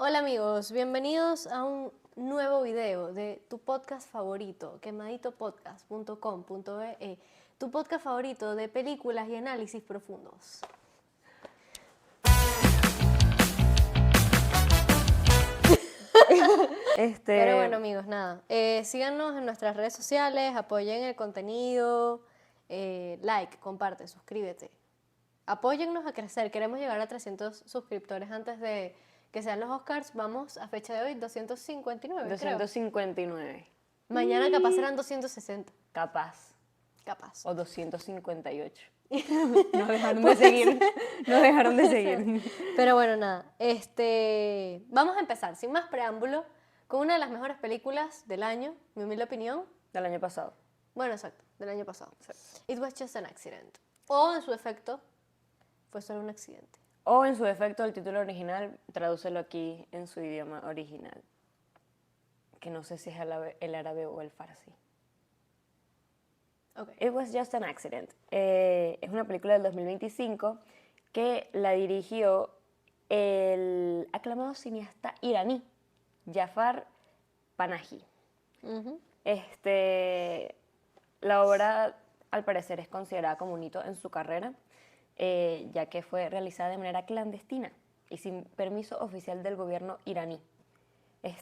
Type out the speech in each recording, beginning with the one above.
Hola amigos, bienvenidos a un nuevo video de tu podcast favorito, quemaditopodcast.com.be, tu podcast favorito de películas y análisis profundos. Pero bueno amigos, nada, síganos en nuestras redes sociales, apoyen el contenido, like, comparte, suscríbete. Apóyennos a crecer, queremos llegar a 300 suscriptores antes de que sean los Oscars. Vamos a fecha de hoy 259, 259. creo. Mañana capaz serán 260. Capaz. Capaz. O 258. Nos dejaron de seguir. Nos dejaron de seguir. Pero bueno, nada. Vamos a empezar, sin más preámbulo, con una de las mejores películas del año, mi humilde opinión. Del año pasado. Bueno, exacto, del año pasado. Exacto. It was just an accident. O en su efecto, fue solo un accidente. O en su defecto, el título original, tradúcelo aquí en su idioma original. Que no sé si es el árabe o el farsi. Okay. It was just an accident. Es una película del 2025 que la dirigió el aclamado cineasta iraní, Jafar Panahi. La obra, al parecer, es considerada como un hito en su carrera, ya que fue realizada de manera clandestina y sin permiso oficial del gobierno iraní.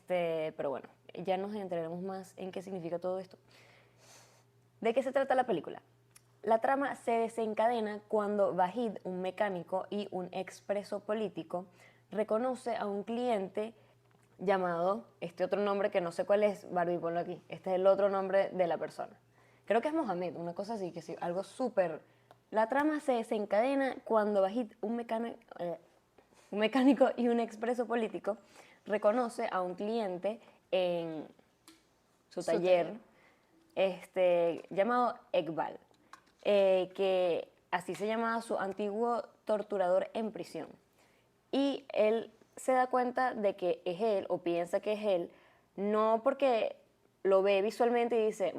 Pero bueno, ya nos enteraremos más en qué significa todo esto. ¿De qué se trata la película? La trama se desencadena cuando Vahid, un mecánico y un expreso político, reconoce a un cliente llamado, otro nombre que no sé cuál es, Barbie, ponlo aquí, este es el otro nombre de la persona. Creo que es Mohamed, una cosa así, que sí, algo súper... La trama se desencadena cuando Vahid, un mecánico y un expreso político, reconoce a un cliente en su taller llamado Ekbal, que así se llamaba su antiguo torturador en prisión. Y él se da cuenta de que es él, o piensa que es él, no porque lo ve visualmente y dice,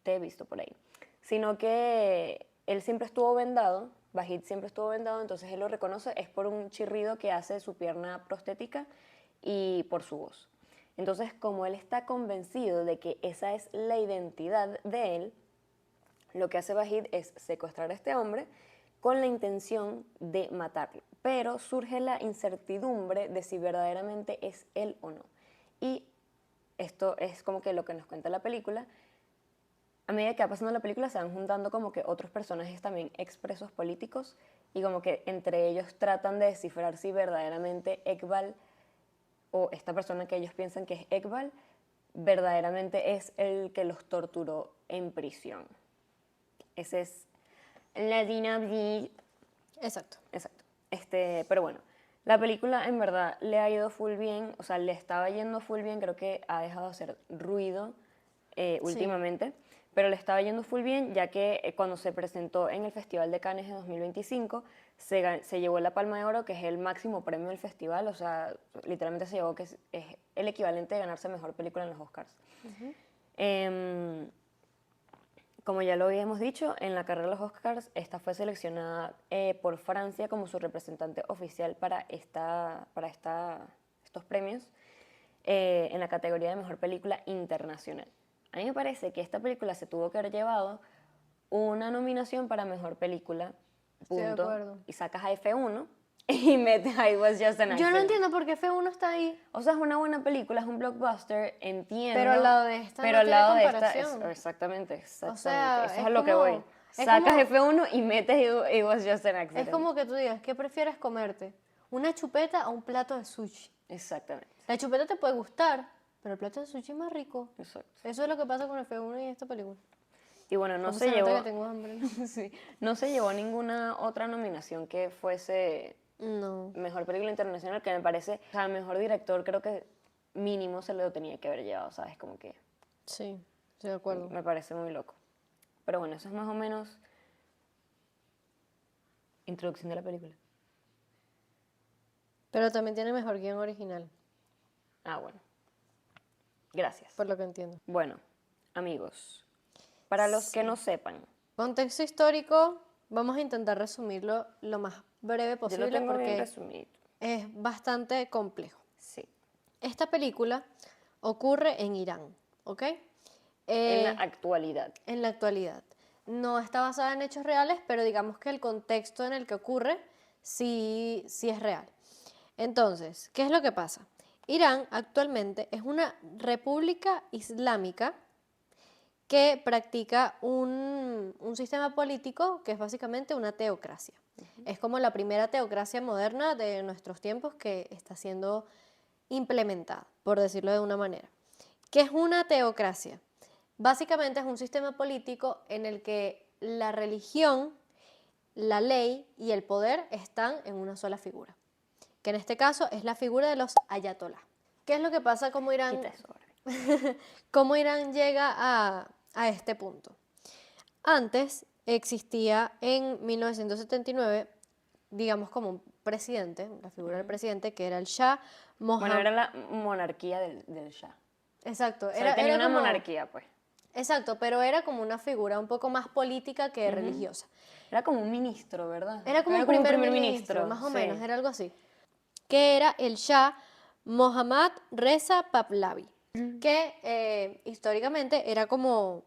te he visto por ahí, sino que él siempre estuvo vendado, Vahid siempre estuvo vendado, entonces él lo reconoce, es por un chirrido que hace su pierna prostética y por su voz. Entonces, como él está convencido de que esa es la identidad de él, lo que hace Vahid es secuestrar a este hombre con la intención de matarlo. Pero surge la incertidumbre de si verdaderamente es él o no. Y esto es como que lo que nos cuenta la película. A medida que va pasando la película se van juntando como que otros personajes también expresos políticos y como que entre ellos tratan de descifrar si verdaderamente Ekbal o esta persona que ellos piensan que es Ekbal, verdaderamente es el que los torturó en prisión. Ese es la dinamik. Exacto. Exacto. Pero bueno, la película en verdad le ha ido full bien, o sea, le estaba yendo full bien, creo que ha dejado de hacer ruido últimamente, pero le estaba yendo full bien, ya que cuando se presentó en el Festival de Cannes de 2025, se llevó la Palma de Oro, que es el máximo premio del festival, o sea, literalmente se llevó, que es el equivalente de ganarse mejor película en los Oscars. Como ya lo habíamos dicho, en la carrera de los Oscars, esta fue seleccionada por Francia como su representante oficial para estos premios en la categoría de Mejor Película Internacional. A mí me parece que esta película se tuvo que haber llevado una nominación para Mejor Película, Estoy de acuerdo. y sacas a F1 y metes a It Was Just an Accident. Yo no entiendo por qué F1 está ahí. O sea, es una buena película, es un blockbuster, entiendo. Pero al lado de esta pero no al tiene lado de comparación. esta, exactamente. O sea, eso es es a lo que como- voy. es Sacas como- F1 y metes It Was Just an Accident. Es como que tú digas, ¿qué prefieres comerte? ¿Una chupeta o un plato de sushi? Exactamente. La chupeta te puede gustar, pero el plato de sushi es más rico. Exacto. Eso es lo que pasa con F1 y esta película. Y bueno, no ¿Cómo se se nota llevó. que tengo hambre? Sí, no se llevó ninguna otra nominación que fuese No. Mejor Película Internacional, que me parece, o sea, Mejor Director creo que mínimo se lo tenía que haber llevado, ¿sabes? Como que Sí, estoy de acuerdo. me parece muy loco. Pero bueno, eso es más o menos introducción de la película. Pero también tiene mejor guión original, Ah, bueno. Gracias. por lo que entiendo. Bueno, amigos, para los que no sepan, Contexto histórico, vamos a intentar resumirlo lo más breve yo posible lo tengo bien porque resumido. es bastante complejo. Sí. Esta película ocurre en Irán, ¿ok? En la actualidad. En la actualidad. No está basada en hechos reales, pero digamos que el contexto en el que ocurre sí es real. Entonces, ¿qué es lo que pasa? Irán actualmente es una república islámica que practica un sistema político que es básicamente una teocracia. Es como la primera teocracia moderna de nuestros tiempos que está siendo implementada, por decirlo de una manera. ¿Qué es una teocracia? Básicamente es un sistema político en el que la religión, la ley y el poder están en una sola figura, que en este caso es la figura de los ayatolás. ¿Qué es lo que pasa? ¿Cómo Irán, Quita eso, Barbie. cómo Irán llega a este punto? Antes existía en 1979, digamos como un presidente, la figura del presidente, que era el Shah Bueno, Mohammad. era la monarquía del Shah. Exacto, O sea, tenía una como, monarquía, pues. exacto, pero era como una figura un poco más política que religiosa. Era como un ministro, ¿verdad? Era como un primer ministro, más o sí. menos, era algo así. Que era el Shah Mohammad Reza Pahlavi, que históricamente era como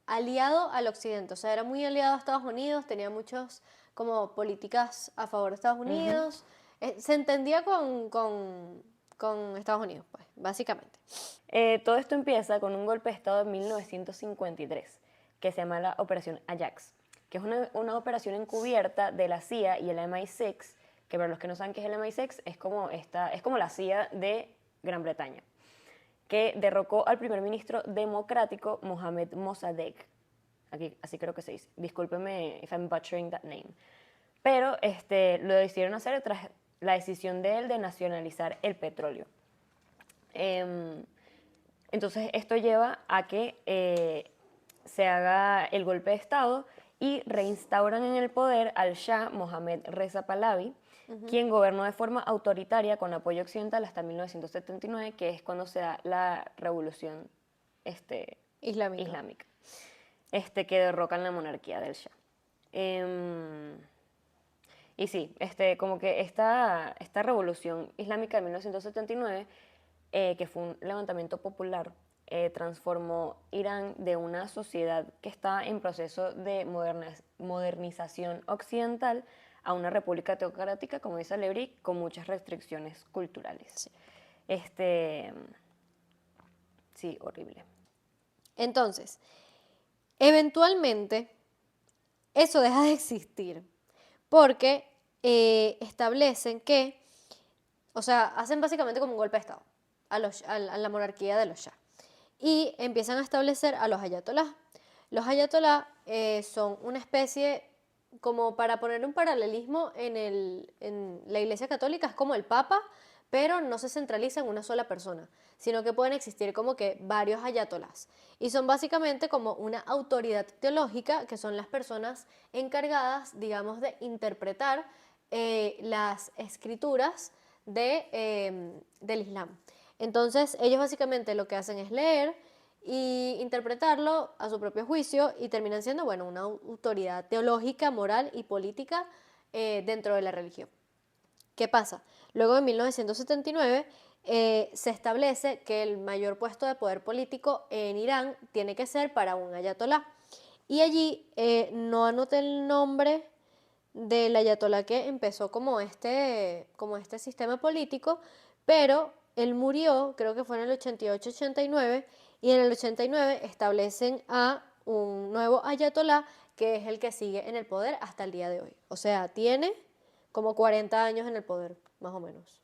aliado al occidente, o sea, era muy aliado a Estados Unidos, tenía muchos como políticas a favor de Estados Unidos, se entendía con Estados Unidos, pues, básicamente. Todo esto empieza con un golpe de Estado en 1953, que se llama la Operación Ajax, que es una operación encubierta de la CIA y el MI6, que para los que no saben qué es el MI6, es como la CIA de Gran Bretaña, que derrocó al primer ministro democrático Mohamed Mossadegh. Aquí, así creo que se dice. Discúlpeme if I'm butchering that name. Pero lo decidieron hacer tras la decisión de él de nacionalizar el petróleo. Entonces esto lleva a que se haga el golpe de Estado y reinstauran en el poder al Shah Mohammad Reza Pahlavi, quien gobernó de forma autoritaria con apoyo occidental hasta 1979, que es cuando se da la revolución islámica, que derrocan la monarquía del Shah. Y sí, como que esta revolución islámica de 1979, que fue un levantamiento popular, transformó Irán de una sociedad que está en proceso de modernización occidental a una república teocrática, como dice Lebri, con muchas restricciones culturales. Sí. Sí, horrible. Entonces, eventualmente, eso deja de existir, porque establecen que, o sea, hacen básicamente como un golpe de Estado a la monarquía de los Shah y empiezan a establecer a los ayatolás. Los ayatolás son una especie, como para poner un paralelismo en la Iglesia Católica, es como el Papa, pero no se centraliza en una sola persona, sino que pueden existir como que varios ayatolás. Y son básicamente como una autoridad teológica, que son las personas encargadas, digamos, de interpretar las escrituras del Islam. Entonces, ellos básicamente lo que hacen es leer y interpretarlo a su propio juicio y terminan siendo, bueno, una autoridad teológica, moral y política dentro de la religión. ¿Qué pasa? Luego en 1979 se establece que el mayor puesto de poder político en Irán tiene que ser para un ayatolá. Y allí no anoté el nombre del ayatolá que empezó como este sistema político, pero él murió, creo que fue en el 88-89, y en el 89 establecen a un nuevo ayatolá que es el que sigue en el poder hasta el día de hoy. O sea, tiene como 40 años en el poder, más o menos.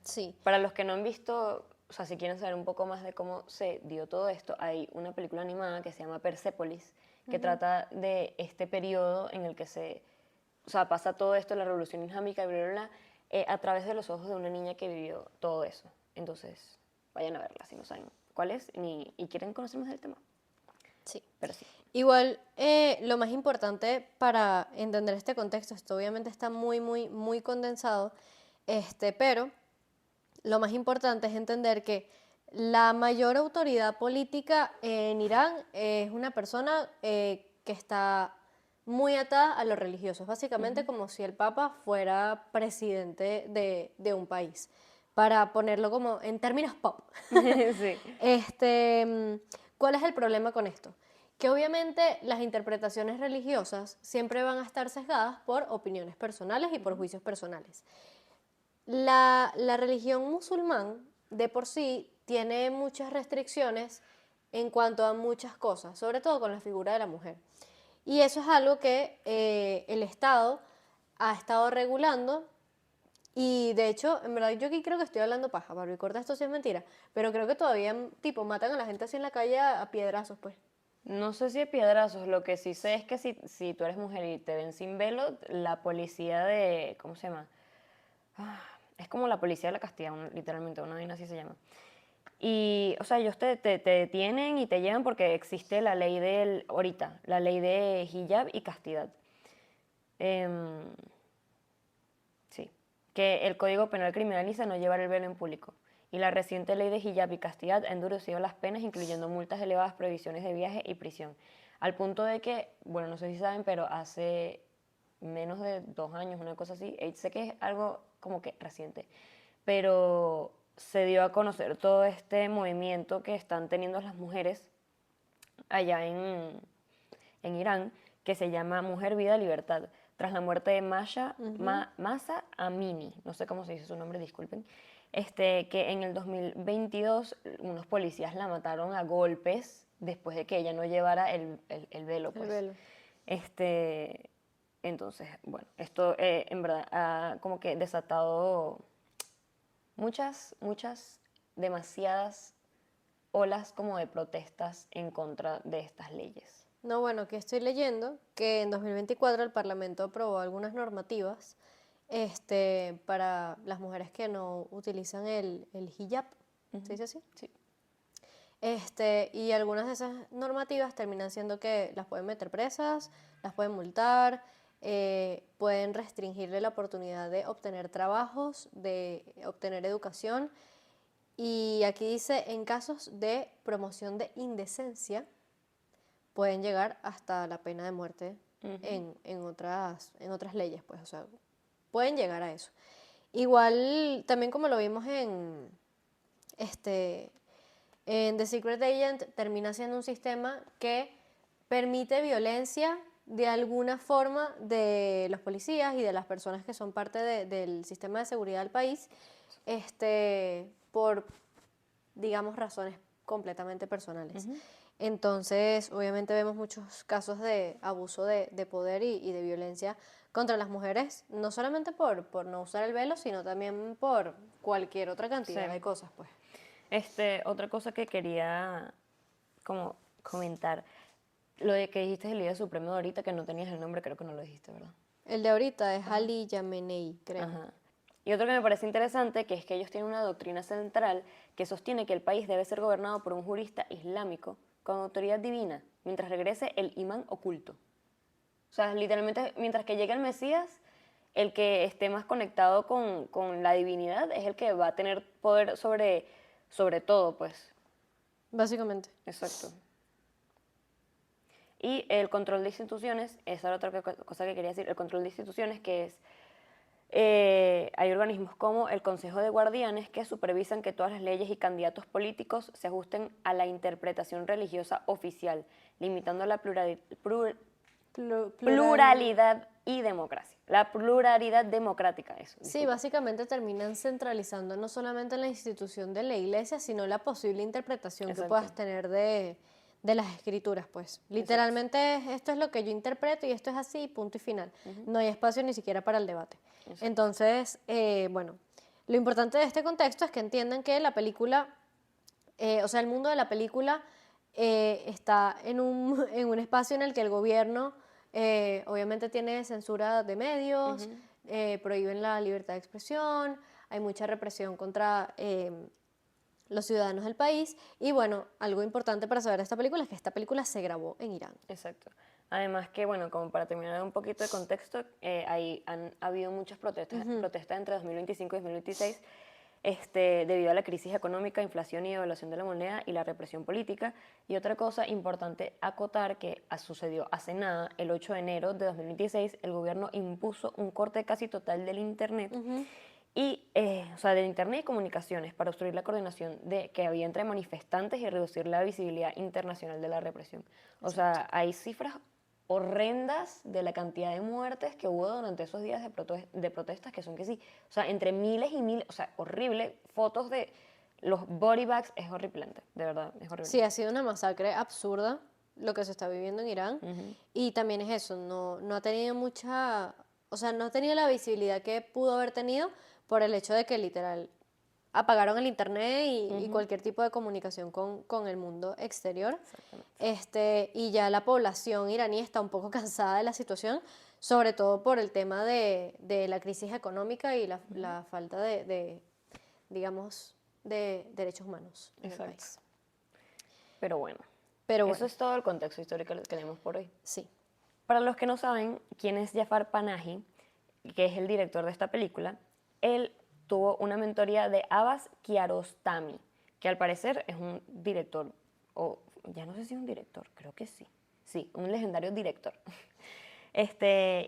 Sí. Para los que no han visto, o sea, si quieren saber un poco más de cómo se dio todo esto, hay una película animada que se llama Persépolis, que trata de este periodo en el que pasa todo esto, la revolución islámica y bla, bla, bla, a través de los ojos de una niña que vivió todo eso. Entonces, vayan a verla si no saben cuál es y quieren conocer más del tema. Sí. Pero sí. Igual, lo más importante para entender este contexto, esto obviamente está muy, muy, muy condensado, pero lo más importante es entender que la mayor autoridad política en Irán es una persona que está muy atada a lo religioso. Es básicamente como si el Papa fuera presidente de un país, para ponerlo como en términos pop. Sí. ¿Cuál es el problema con esto? Que obviamente las interpretaciones religiosas siempre van a estar sesgadas por opiniones personales y por juicios personales. La religión musulmán de por sí tiene muchas restricciones en cuanto a muchas cosas, sobre todo con la figura de la mujer. Y eso es algo que el Estado ha estado regulando y de hecho, en verdad yo aquí creo que estoy hablando paja, Barbie, corta esto si es mentira, pero creo que todavía tipo matan a la gente así en la calle a piedrazos, pues. No sé si de piedrazos, lo que sí sé es que si tú eres mujer y te ven sin velo, la policía de, ¿cómo se llama? Es como la policía de la castidad, literalmente, una vaina así se llama. Y, o sea, ellos te detienen y te llevan porque existe la ley ahorita, la ley de hijab y castidad. Em, sí, que el Código Penal criminaliza no llevar el velo en público. Y la reciente ley de hijab y castidad ha endurecido las penas, incluyendo multas elevadas, prohibiciones de viaje y prisión. Al punto de que, bueno, no sé si saben, pero hace menos de 2 años, una cosa así, sé que es algo como que reciente, pero se dio a conocer todo este movimiento que están teniendo las mujeres allá en Irán, que se llama Mujer, Vida, Libertad, tras la muerte de Masa Amini, no sé cómo se dice su nombre, disculpen, que en el 2022 unos policías la mataron a golpes después de que ella no llevara el velo, El pues. velo. Este, entonces, bueno, esto en verdad ha como que desatado demasiadas olas como de protestas en contra de estas leyes. No, bueno, que estoy leyendo que en 2024 el Parlamento aprobó algunas normativas para las mujeres que no utilizan el hijab, ¿se dice así? Sí. Y algunas de esas normativas terminan siendo que las pueden meter presas, las pueden multar, pueden restringirle la oportunidad de obtener trabajos, de obtener educación. Y aquí dice, en casos de promoción de indecencia, pueden llegar hasta la pena de muerte en otras leyes, pues, o sea, pueden llegar a eso. Igual, también como lo vimos este, en The Secret Agent, termina siendo un sistema que permite violencia de alguna forma de los policías y de las personas que son parte del sistema de seguridad del país, por, digamos, razones completamente personales. Entonces, obviamente vemos muchos casos de abuso de poder y de violencia contra las mujeres, no solamente por no usar el velo, sino también por cualquier otra cantidad Sí. de cosas, pues. Otra cosa que quería como comentar, lo de que dijiste del líder supremo de ahorita, que no tenías el nombre, creo que no lo dijiste, ¿verdad? El de ahorita es Ali Yamenei, creo. Ajá. Y otro que me parece interesante, que es que ellos tienen una doctrina central que sostiene que el país debe ser gobernado por un jurista islámico con autoridad divina, mientras regrese el imán oculto. O sea, literalmente, mientras que llegue el Mesías, el que esté más conectado con la divinidad es el que va a tener poder sobre todo, pues. Básicamente. Exacto. Y el control de instituciones, esa era otra cosa que quería decir, el control de instituciones que es, hay organismos como el Consejo de Guardianes que supervisan que todas las leyes y candidatos políticos se ajusten a la interpretación religiosa oficial, limitando la pluralidad y democracia. La pluralidad democrática, eso. Sí, Disculpa. básicamente terminan centralizando no solamente la institución de la iglesia, sino la posible interpretación que Exacto. puedas tener de las escrituras, pues. Literalmente esto es lo que yo interpreto y esto es así, punto y final. No hay espacio ni siquiera para el debate. Exacto. Entonces, bueno, lo importante de este contexto es que entiendan que la película, o sea, el mundo de la película está en en un espacio en el que el gobierno obviamente tiene censura de medios, prohíben la libertad de expresión, hay mucha represión contra los ciudadanos del país y bueno, algo importante para saber de esta película es que esta película se grabó en Irán. Exacto. Además que, bueno, como para terminar un poquito de contexto, han habido muchas protestas entre 2025 y 2026 debido a la crisis económica, inflación y devaluación de la moneda y la represión política. Y otra cosa importante acotar que sucedió hace nada, el 8 de enero de 2026, el gobierno impuso un corte casi total del Internet. Y, o sea, del Internet y comunicaciones para obstruir la coordinación que había entre manifestantes y reducir la visibilidad internacional de la represión. O sea, hay cifras horrendas de la cantidad de muertes que hubo durante esos días de protestas, que son que sí, o sea, entre miles y miles, o sea, horrible, fotos de los body bags, es horripilante, de verdad, es horrible. Sí, ha sido una masacre absurda lo que se está viviendo en Irán. Y también es eso, no ha tenido mucha, o sea, no ha tenido la visibilidad que pudo haber tenido por el hecho de que literal apagaron el internet y cualquier tipo de comunicación con el mundo exterior. Y ya la población iraní está un poco cansada de la situación, sobre todo por el tema de la crisis económica y la falta digamos, de derechos humanos en el país. Pero bueno, Pero eso es todo el contexto histórico que tenemos por hoy. Sí. Para los que no saben quién es Jafar Panahi, que es el director de esta película, él tuvo una mentoría de Abbas Kiarostami, que al parecer es un director, o ya no sé si es un director, creo que sí, un legendario director.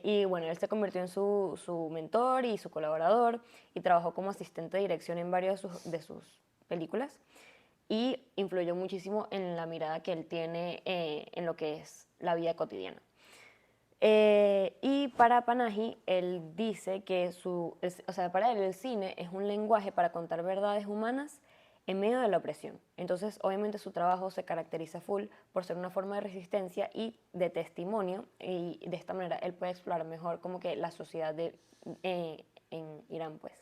Y bueno, él se convirtió en su mentor y su colaborador y trabajó como asistente de dirección en varias de sus películas y influyó muchísimo en la mirada que él tiene en lo que es la vida cotidiana. Y para Panahi, él dice que para él el cine es un lenguaje para contar verdades humanas en medio de la opresión. Entonces, obviamente su trabajo se caracteriza full por ser una forma de resistencia y de testimonio, y de esta manera él puede explorar mejor como que la sociedad en Irán, pues.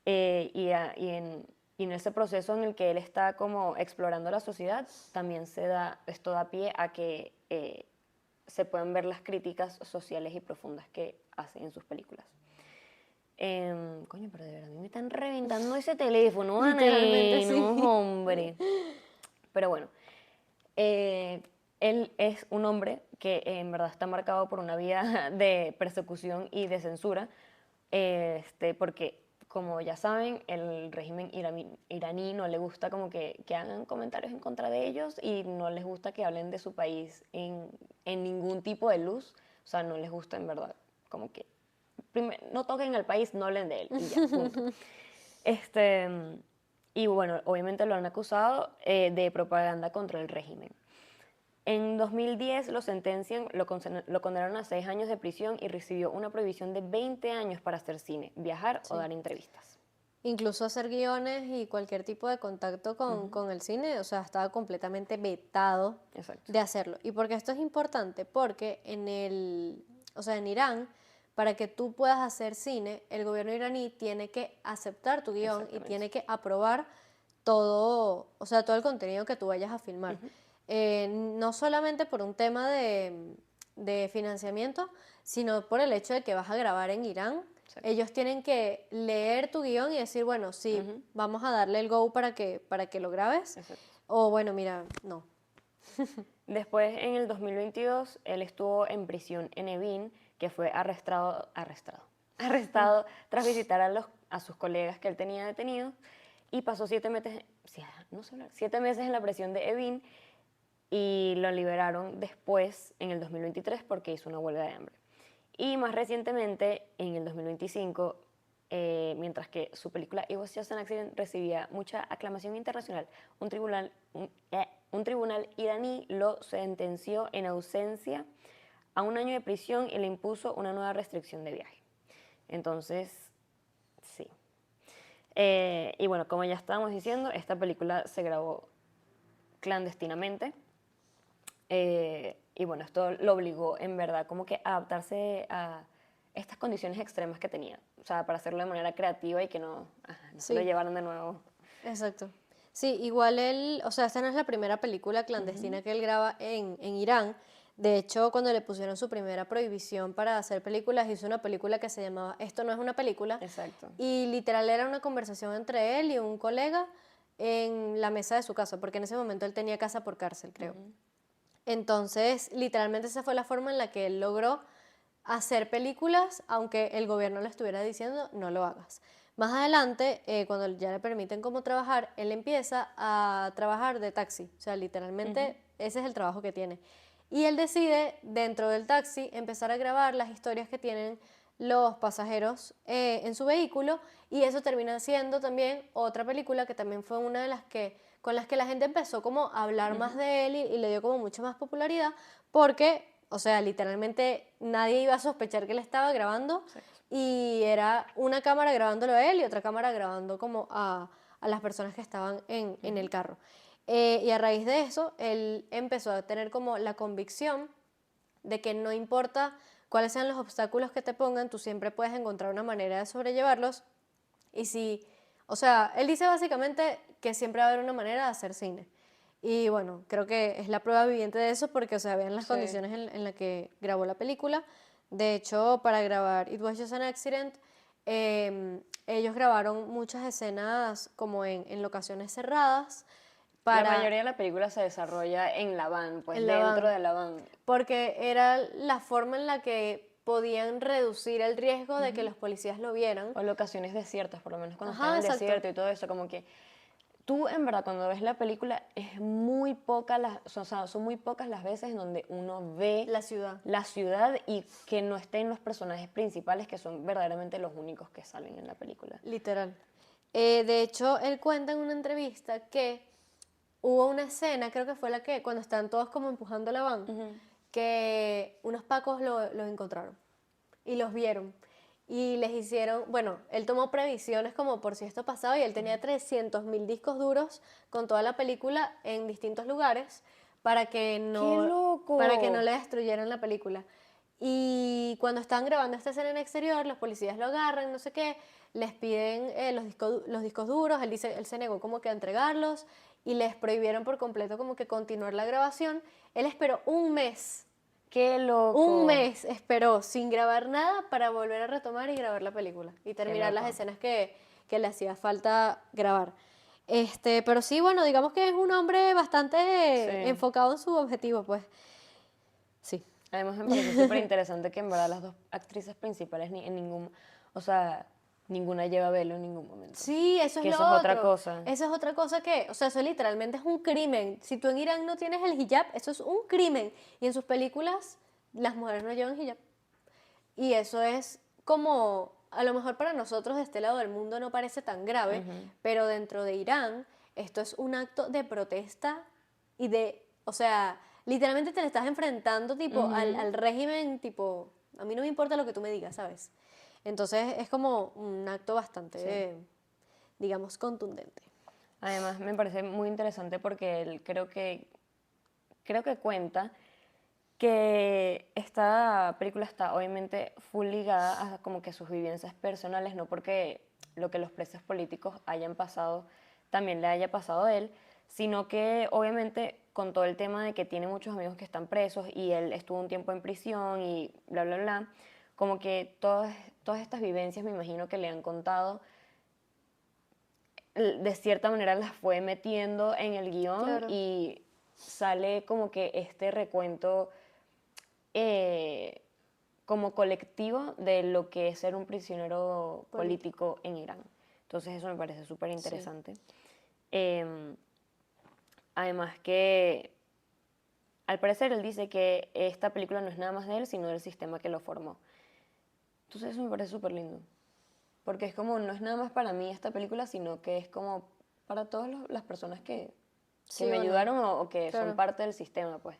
Y en ese proceso en el que él está como explorando la sociedad, también esto da pie a que se pueden ver las críticas sociales y profundas que hace en sus películas. Coño, pero de verdad, a mí me están reventando ese teléfono, Ana. Literalmente, sí. No, hombre. Pero bueno, él es un hombre que en verdad está marcado por una vida de persecución y de censura, porque, como ya saben, el régimen iraní no le gusta como que hagan comentarios en contra de ellos y no les gusta que hablen de su país en ningún tipo de luz. O sea, no les gusta en verdad, como que no toquen al país, no hablen de él y ya, punto. Y bueno, obviamente lo han acusado de propaganda contra el régimen. En 2010 lo sentencian, lo condenaron a 6 años de prisión y recibió una prohibición de 20 años para hacer cine, viajar o dar entrevistas. Incluso hacer guiones y cualquier tipo de contacto con el cine, o sea, estaba completamente vetado de hacerlo. ¿Y por qué esto es importante? Porque en Irán, para que tú puedas hacer cine, el gobierno iraní tiene que aceptar tu guión y tiene que aprobar todo, o sea, todo el contenido que tú vayas a filmar. No solamente por un tema de financiamiento, sino por el hecho de que vas a grabar en Irán. Ellos tienen que leer tu guión y decir, bueno, sí, vamos a darle el go para que lo grabes. O bueno, mira, no. Después, en el 2022, él estuvo en prisión en Evin, que fue arrestado tras visitar a sus colegas que él tenía detenidos, y pasó 7 meses en la prisión de Evin, y lo liberaron después, en el 2023, porque hizo una huelga de hambre. Y más recientemente, en el 2025, mientras que su película It Was Just an Accident recibía mucha aclamación internacional, un tribunal iraní lo sentenció en ausencia a 1 año de prisión y le impuso una nueva restricción de viaje. Entonces, sí. Y bueno, como ya estábamos diciendo, esta película se grabó clandestinamente. Y bueno, esto lo obligó en verdad como que a adaptarse a estas condiciones extremas que tenía. O sea, para hacerlo de manera creativa y que no se lo llevaran de nuevo. Exacto. Sí, igual o sea, esta no es la primera película clandestina que él graba en Irán. De hecho, cuando le pusieron su primera prohibición para hacer películas, hizo una película que se llamaba Esto no es una película. Exacto. Y literal era una conversación entre él y un colega en la mesa de su casa, porque en ese momento él tenía casa por cárcel, creo. Entonces, literalmente esa fue la forma en la que él logró hacer películas, aunque el gobierno le estuviera diciendo no lo hagas. Más adelante, cuando ya le permiten como trabajar, él empieza a trabajar de taxi. O sea, literalmente ese es el trabajo que tiene. Y él decide, dentro del taxi, empezar a grabar las historias que tienen los pasajeros en su vehículo, y eso termina siendo también otra película que también fue una de las que con las que la gente empezó como a hablar más de él y le dio como mucha más popularidad porque, o sea, literalmente nadie iba a sospechar que él estaba grabando. Exacto. Y era una cámara grabándolo a él y otra cámara grabando como a las personas que estaban en el carro. Y a raíz de eso, él empezó a tener como la convicción de que no importa cuáles sean los obstáculos que te pongan, tú siempre puedes encontrar una manera de sobrellevarlos. Y si, o sea, él dice básicamente que siempre va a haber una manera de hacer cine. Y bueno, creo que es la prueba viviente de eso porque, o sea, vean las Sí. condiciones en las que grabó la película. De hecho, para grabar It Was Just an Accident, ellos grabaron muchas escenas como en locaciones cerradas La para mayoría de la película se desarrolla en la van, pues en la dentro van, de la van. porque era la forma en la que podían reducir el riesgo de que los policías lo vieran. O locaciones desiertas, por lo menos cuando está Ajá, en el exacto. desierto y todo eso, como que tú en verdad cuando ves la película es muy poca o sea, son muy pocas las veces en donde uno ve La ciudad. la ciudad y que no estén los personajes principales que son verdaderamente los únicos que salen en la película. Literal. De hecho, él cuenta en una entrevista que hubo una escena, creo que fue la que, cuando están todos como empujando la van, que unos pacos los encontraron y los vieron. Y les hicieron, bueno, él tomó previsiones como por si esto pasaba y él tenía 300.000 discos duros con toda la película en distintos lugares ¡Qué para que no loco! le destruyeran la película. Y cuando estaban grabando esta escena en exterior, los policías lo agarran, no sé qué, les piden los discos duros, él se negó como que a entregarlos y les prohibieron por completo como que continuar la grabación. Él esperó ¡Qué un loco! mes esperó sin grabar nada para volver a retomar y grabar la película y ¡Qué terminar las loco! escenas que le hacía falta grabar. Pero sí, bueno, digamos que es un hombre bastante Sí. enfocado en su objetivo, pues. Sí. Además me pareció súper interesante que en verdad las dos actrices principales ni en ningún, o sea, ninguna lleva velo en ningún momento. Sí, eso es Que lo eso es otra otro. cosa. Eso es otra cosa que, o sea, eso literalmente es un crimen. Si tú en Irán no tienes el hijab, eso es un crimen. Y en sus películas, las mujeres no llevan hijab. Y eso es como, a lo mejor para nosotros de este lado del mundo no parece tan grave, pero dentro de Irán esto es un acto de protesta y de, o sea, literalmente te le estás enfrentando tipo al régimen, tipo, a mí no me importa lo que tú me digas, ¿sabes? Entonces es como un acto bastante, Sí. digamos, contundente. Además me parece muy interesante porque él creo que cuenta que esta película está obviamente full ligada a como que sus vivencias personales, no porque lo que los presos políticos hayan pasado también le haya pasado a él, sino que obviamente con todo el tema de que tiene muchos amigos que están presos y él estuvo un tiempo en prisión y bla, bla, bla, como que todas estas vivencias me imagino que le han contado de cierta manera las fue metiendo en el guión Claro. y sale como que este recuento eh, como colectivo de lo que es ser un prisionero político en Irán. Entonces eso me parece súper Sí. interesante. Además que al parecer él dice que esta película no es nada más de él, sino del sistema que lo formó. Entonces eso me parece súper lindo. Porque es como, no es nada más para mí esta película, sino que es como para todas las personas que Sí, me bueno, ayudaron o que son claro. parte del sistema, pues.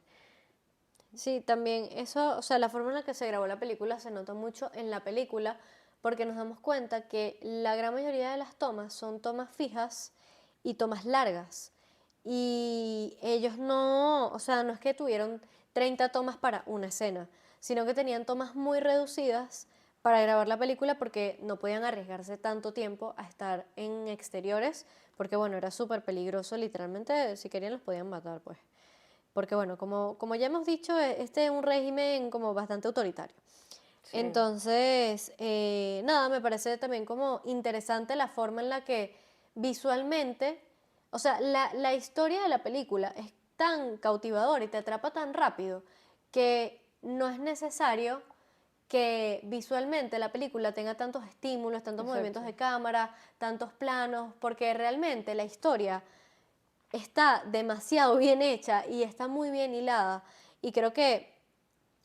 Sí, también eso, o sea, la forma en la que se grabó la película se nota mucho en la película porque nos damos cuenta que la gran mayoría de las tomas son tomas fijas y tomas largas. Y ellos no, o sea, no es que tuvieron 30 tomas para una escena, sino que tenían tomas muy reducidas para grabar la película porque no podían arriesgarse tanto tiempo a estar en exteriores, porque bueno, era súper peligroso, literalmente si querían los podían matar, pues. Porque bueno, como ya hemos dicho, este es un régimen como bastante autoritario. Sí. Entonces, nada, me parece también como interesante la forma en la que visualmente, o sea, la historia de la película es tan cautivadora y te atrapa tan rápido que no es necesario que visualmente la película tenga tantos estímulos, tantos movimientos de cámara, tantos planos, porque realmente la historia está demasiado bien hecha y está muy bien hilada. Y creo que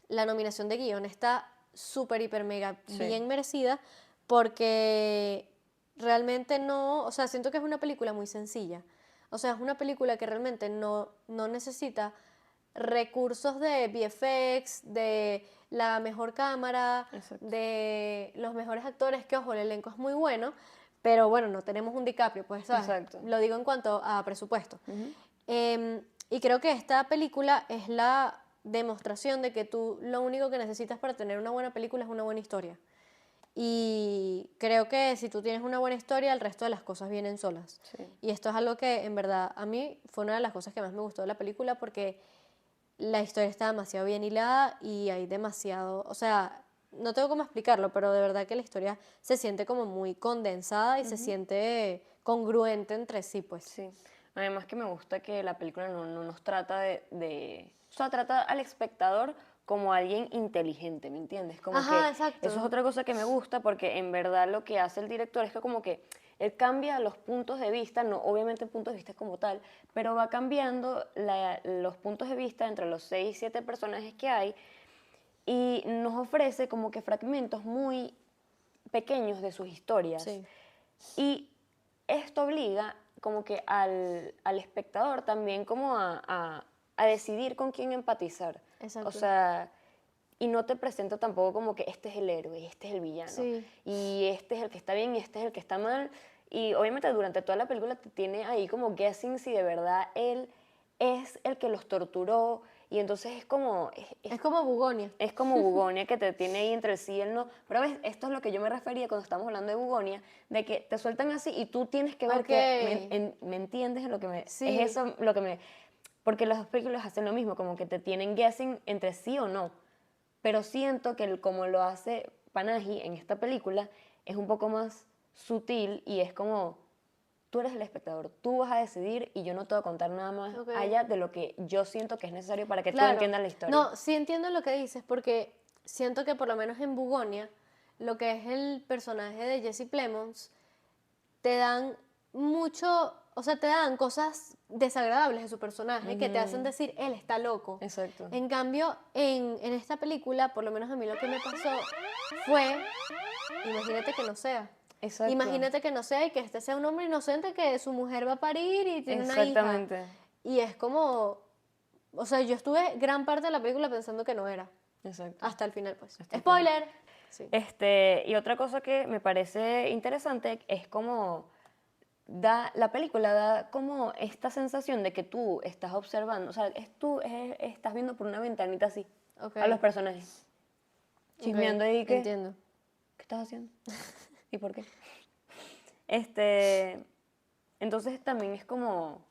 la nominación de guión está súper, hiper, mega Sí. bien merecida porque realmente no, o sea, siento que es una película muy sencilla. O sea, es una película que realmente no necesita recursos de VFX, de la mejor cámara, Exacto. de los mejores actores, que ojo, el elenco es muy bueno, pero bueno, no tenemos un DiCaprio, pues, ¿sabes? Exacto. Lo digo en cuanto a presupuesto. Y creo que esta película es la demostración de que tú lo único que necesitas para tener una buena película es una buena historia. Y creo que si tú tienes una buena historia, el resto de las cosas vienen solas. Sí. Y esto es algo que en verdad a mí fue una de las cosas que más me gustó de la película porque la historia está demasiado bien hilada y hay demasiado, o sea, no tengo cómo explicarlo, pero de verdad que la historia se siente como muy condensada y se siente congruente entre sí, pues. Sí. Además que me gusta que la película no nos trata o sea, trata al espectador como alguien inteligente, ¿me entiendes? Como que Ajá, exacto. eso es otra cosa que me gusta porque en verdad lo que hace el director es que como que él cambia los puntos de vista, no obviamente puntos de vista como tal, pero va cambiando los puntos de vista entre los 6, 7 personajes que hay y nos ofrece como que fragmentos muy pequeños de sus historias. Sí. Y esto obliga como que al espectador también como a decidir con quién empatizar. Exacto. O sea, y no te presenta tampoco como que este es el héroe, este es el villano, Sí. y este es el que está bien y este es el que está mal. Y obviamente durante toda la película te tiene ahí como guessing si de verdad él es el que los torturó. Y entonces es como, Es como Bugonia. es como Bugonia que te tiene ahí entre el sí y el no. Pero ves, esto es lo que yo me refería cuando estamos hablando de Bugonia, de que te sueltan así y tú tienes que ver Ok. que me entiendes en lo que me... Sí. Es eso lo que me... Porque las dos películas hacen lo mismo, como que te tienen guessing entre sí o no. Pero siento que como lo hace Panahi en esta película, es un poco más sutil y es como, tú eres el espectador, tú vas a decidir y yo no te voy a contar nada más Ok. allá de lo que yo siento que es necesario para que tú Claro. entiendas la historia. No, sí entiendo lo que dices porque siento que por lo menos en Bugonia, lo que es el personaje de Jesse Plemons, te dan mucho, o sea, te dan cosas desagradables de su personaje que te hacen decir, él está loco. Exacto. En cambio, en esta película, por lo menos a mí lo que me pasó fue, imagínate que no sea. Exacto. Imagínate que no sea y que este sea un hombre inocente que su mujer va a parir y tiene una hija. Exactamente. Y es como, o sea, yo estuve gran parte de la película pensando que no era. Exacto. Hasta el final, pues. Hasta el Spoiler. Sí. Y otra cosa que me parece interesante es como la película da como esta sensación de que tú estás observando, o sea, estás viendo por una ventanita así Ok. a los personajes, chismeando Ok, ahí que, entiendo. ¿qué estás haciendo? ¿Y por qué? Entonces también es como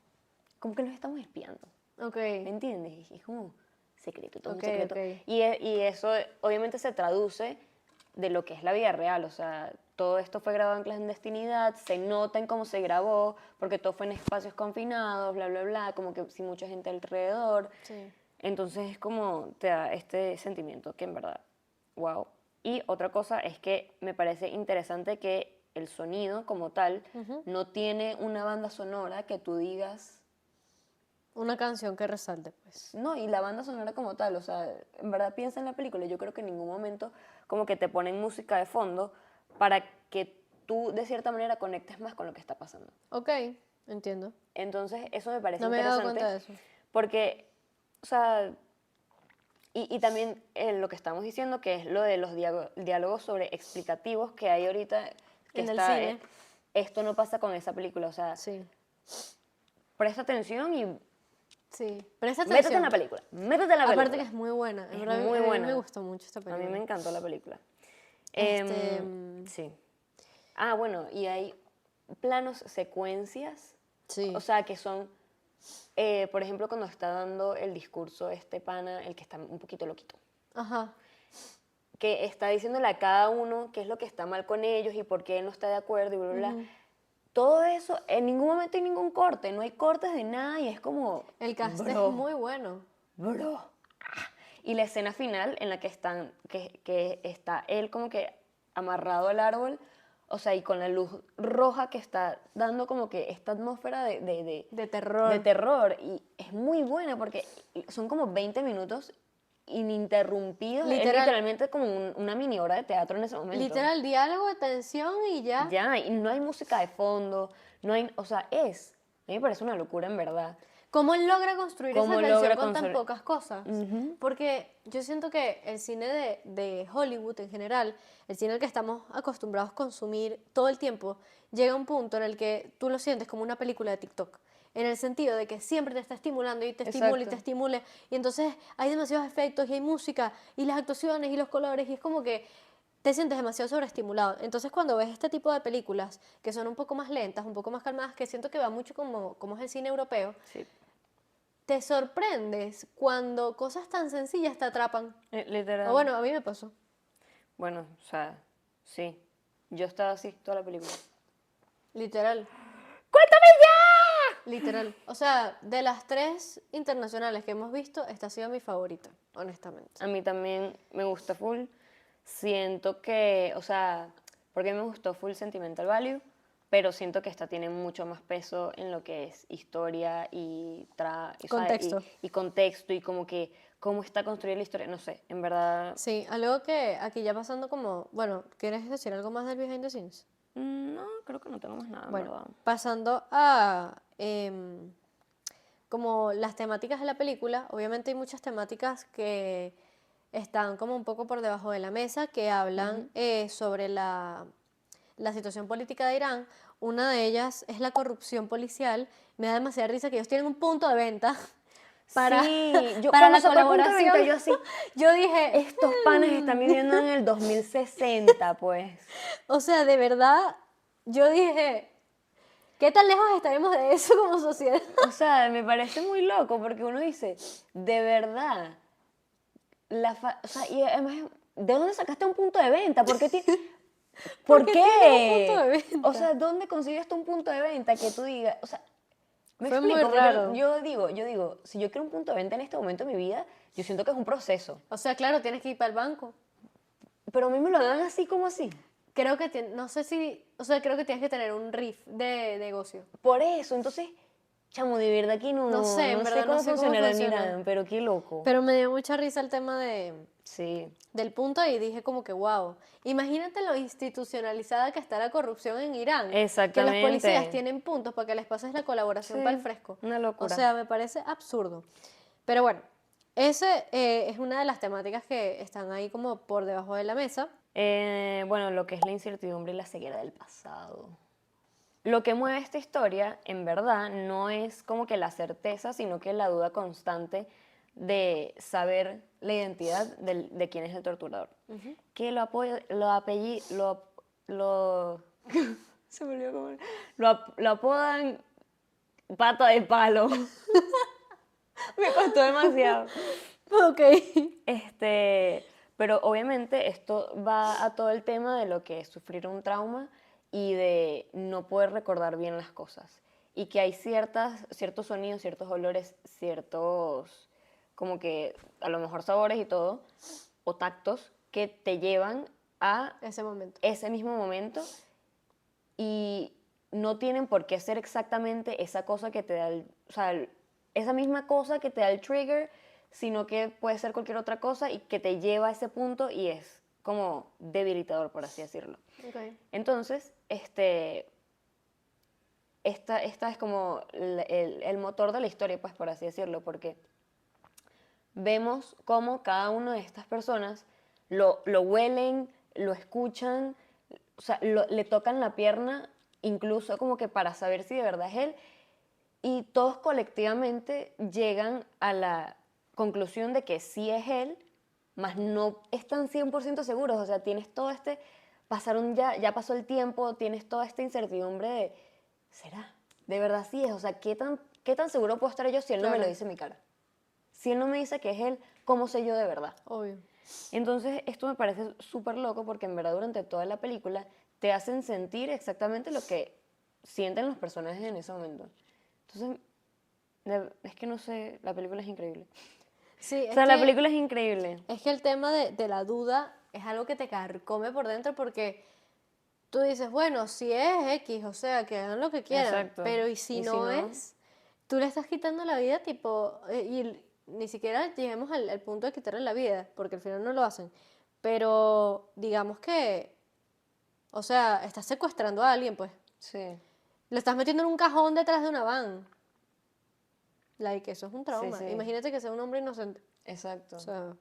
que los estamos espiando. Ok. ¿Me entiendes? Es como secreto, todo Ok, un secreto. ok. Y eso obviamente se traduce de lo que es la vida real. O sea, todo esto fue grabado en clandestinidad, se nota en cómo se grabó, porque todo fue en espacios confinados, bla, bla, bla, como que sin mucha gente alrededor. Sí. Entonces es como te da este sentimiento que en verdad, wow. Y otra cosa es que me parece interesante que el sonido como tal no tiene una banda sonora que tú digas... Una canción que resalte, pues. No, y la banda sonora como tal, o sea, en verdad piensa en la película, yo creo que en ningún momento como que te ponen música de fondo para que tú de cierta manera conectes más con lo que está pasando. Ok, entiendo. Entonces, eso me parece No me he dado interesante cuenta de eso. porque, o sea, y también lo que estamos diciendo, que es lo de los diálogos sobre explicativos que hay ahorita, que En el está, cine. esto no pasa con esa película, o sea, Sí. presta atención y Sí. Presta métete en atención. la película, métete en la película. Aparte que es muy buena. En Es verdad, muy a mí buena. me gustó mucho esta A película. mí me encantó la película. Este, Sí. Ah, bueno, y hay planos secuencias, sí. o sea, que son, por ejemplo, cuando está dando el discurso este pana, el que está un poquito loquito, Ajá. que está diciéndole a cada uno qué es lo que está mal con ellos y por qué él no está de acuerdo y bla, bla, bla. Todo eso, en ningún momento hay ningún corte, no hay cortes de nada y es como... El cast es bro, muy bueno. bro. Y la escena final en la que que está él como que amarrado al árbol, o sea, y con la luz roja que está dando como que esta atmósfera De terror. de terror. Y es muy buena porque son como 20 minutos ininterrumpidos. Es Literal. literalmente como una mini obra de teatro en ese momento. Literal, diálogo, tensión y ya. Ya, y no hay música de fondo, no hay, o sea, a mí me parece una locura en verdad. ¿Cómo él logra construir esa ¿Cómo tensión logra con tan construir? pocas cosas? Porque yo siento que el cine de Hollywood en general, el cine al que estamos acostumbrados a consumir todo el tiempo, llega a un punto en el que tú lo sientes como una película de TikTok. En el sentido de que siempre te está estimulando y te estimula y te Exacto. estimule. Y entonces hay demasiados efectos y hay música y las actuaciones y los colores y es como que te sientes demasiado sobreestimulado. Entonces cuando ves este tipo de películas que son un poco más lentas, un poco más calmadas, que siento que va mucho como es el cine europeo, Sí, te sorprendes cuando cosas tan sencillas te atrapan. O literal. bueno, a mí me pasó. Bueno, o sea, sí. Yo estaba así toda la película. Literal. ¡Cuéntame ya! Literal. O sea, de las 3 internacionales que hemos visto, esta ha sido mi favorita, honestamente. A mí también me gusta full. Siento que, o sea, porque me gustó full Sentimental Value, pero siento que esta tiene mucho más peso en lo que es historia o sea, Contexto. y contexto y como que cómo está construida la historia. No sé, en verdad. Sí, algo que aquí ya pasando como, bueno, ¿quieres decir algo más del behind the scenes? No, creo que no tengo más nada, en Bueno, verdad. pasando a como las temáticas de la película, obviamente hay muchas temáticas que están como un poco por debajo de la mesa, que hablan sobre la situación política de Irán. Una de ellas es la corrupción policial. Me da demasiada risa que ellos tienen un punto de venta para, Sí, yo para cuando la sacó el punto de colaboración. venta, yo así, Yo dije, estos panes están viviendo en el 2060, pues. o sea, de verdad, yo dije, ¿qué tan lejos estaremos de eso como sociedad? O sea, me parece muy loco porque uno dice, de verdad, o sea, y además, ¿de dónde sacaste un punto de venta? ¿Por Porque tienes un punto qué? de O venta. sea, ¿dónde consigues tú un punto de venta que tú digas? O sea, me Fue muy explico, porque raro. yo digo, si yo quiero un punto de venta en este momento de mi vida, yo siento que es un proceso. O sea, claro, tienes que ir para el banco. Pero a mí me lo dan así como así. Creo que, no sé si, o sea, creo que tienes que tener un riff de negocio. Por eso, entonces, chamo, de verdad que No sé, en no sé verdad no cómo sé cómo funcionará en funciona. Irán, pero qué loco. Pero me dio mucha risa el tema Sí, del punto y dije como que, wow, imagínate lo institucionalizada que está la corrupción en Irán, que los policías exactamente. tienen puntos para que les pases la colaboración para el Sí, fresco. una O locura. sea, me parece absurdo. Pero bueno, ese es una de las temáticas que están ahí como por debajo de la mesa. Bueno, lo que es la incertidumbre y la ceguera del pasado. Lo que mueve esta historia, en verdad, no es como que la certeza, sino que la duda constante de saber la identidad de quién es el torturador. Que lo se me olvidó cómo lo apodan pata de palo. Me costó demasiado. Ok. Pero obviamente esto va a todo el tema de lo que es sufrir un trauma y de no poder recordar bien las cosas. Y que hay ciertos sonidos, ciertos olores, ciertos, como que a lo mejor sabores y todo, o tactos, que te llevan a Ese momento. ese mismo momento y no tienen por qué ser exactamente esa cosa que te da o sea, esa misma cosa que te da el trigger, sino que puede ser cualquier otra cosa y que te lleva a ese punto y es como debilitador, por así decirlo. Okay. Entonces, esta es como el motor de la historia, pues por así decirlo, porque vemos cómo cada una de estas personas lo huelen, lo escuchan, o sea, le tocan la pierna, incluso como que para saber si de verdad es él, y todos colectivamente llegan a la conclusión de que sí es él, mas no están 100% seguros, o sea, tienes todo ya pasó el tiempo, tienes toda esta incertidumbre de, ¿será? ¿De verdad sí es? O sea, qué tan seguro puedo estar yo si él no me lo Claro. dice en mi cara? Si él no me dice que es él, ¿cómo sé yo de verdad? Obvio. Entonces, esto me parece súper loco porque en verdad durante toda la película te hacen sentir exactamente lo que sienten los personajes en ese momento. Entonces, es que no sé, la película es increíble. Sí, O sea, la película es increíble. es que el tema de la duda es algo que te carcome por dentro porque tú dices, bueno, si es X, o sea, que hagan lo que quieran, Exacto. pero ¿y si ¿Y si no no? es? Tú le estás quitando la vida, tipo, y ni siquiera lleguemos al punto de quitarle la vida, porque al final no lo hacen, pero digamos que, o sea, estás secuestrando a alguien, pues. Sí, Lo estás metiendo en un cajón detrás de una van. Like, eso es un sí, trauma. sí, Imagínate que sea un hombre inocente. O exacto. sea,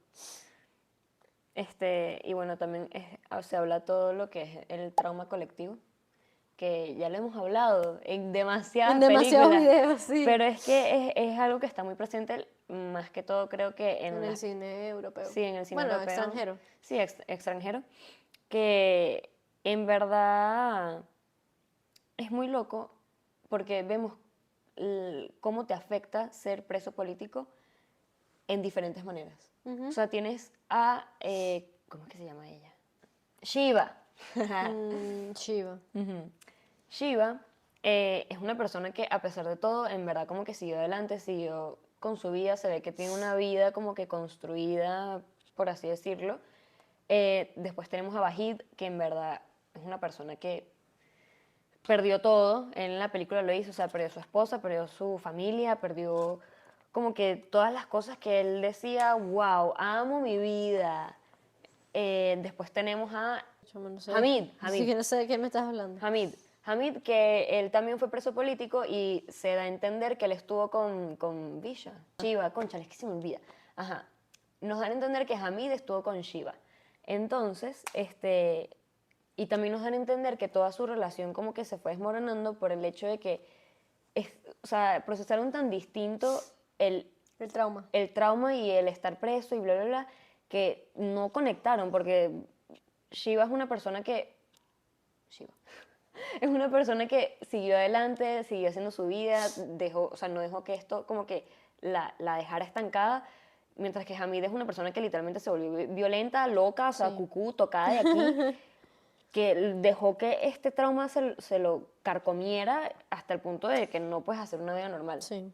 Y bueno, también se habla todo lo que es el trauma colectivo, que ya lo hemos hablado en en demasiadas demasiados películas, videos, sí. pero es que es algo que está muy presente, más que todo creo que En en el las, cine europeo. sí, en el cine Bueno, europeo, extranjero. sí, extranjero, que en verdad es muy loco porque vemos cómo te afecta ser preso político en diferentes maneras. O sea, tienes a, ¿cómo es que se llama ella? Shiva. Shiva. Ujú. Shiva es una persona que a pesar de todo, en verdad como que siguió adelante, siguió con su vida, se ve que tiene una vida como que construida, por así decirlo. Después tenemos a Vahid, que en verdad es una persona que perdió todo, él en la película lo hizo, o sea, perdió su esposa, perdió su familia, perdió como que todas las cosas que él decía, wow, amo mi vida. Después tenemos a Yo no sé. Hamid, Ni Hamid, siquiera sé de qué me estás hablando. Hamid, que él también fue preso político y se da a entender que él estuvo con Villa. Shiva, concha, es que se me olvida. Ajá. Nos dan a entender que Hamid estuvo con Shiva. Entonces, y también nos dan a entender que toda su relación como que se fue desmoronando por el hecho de que, o sea, procesaron tan distinto el, El trauma. el trauma y el estar preso y bla, bla, bla, que no conectaron porque Shiva es una persona que... Shiva. Es una persona que siguió adelante, siguió haciendo su vida, dejó, o sea, no dejó que esto como que la dejara estancada, mientras que Hamid es una persona que literalmente se volvió violenta, loca, o sea, Sí. cucú, tocada de aquí, que dejó que este trauma se lo carcomiera hasta el punto de que no puedes hacer una vida normal. Sí.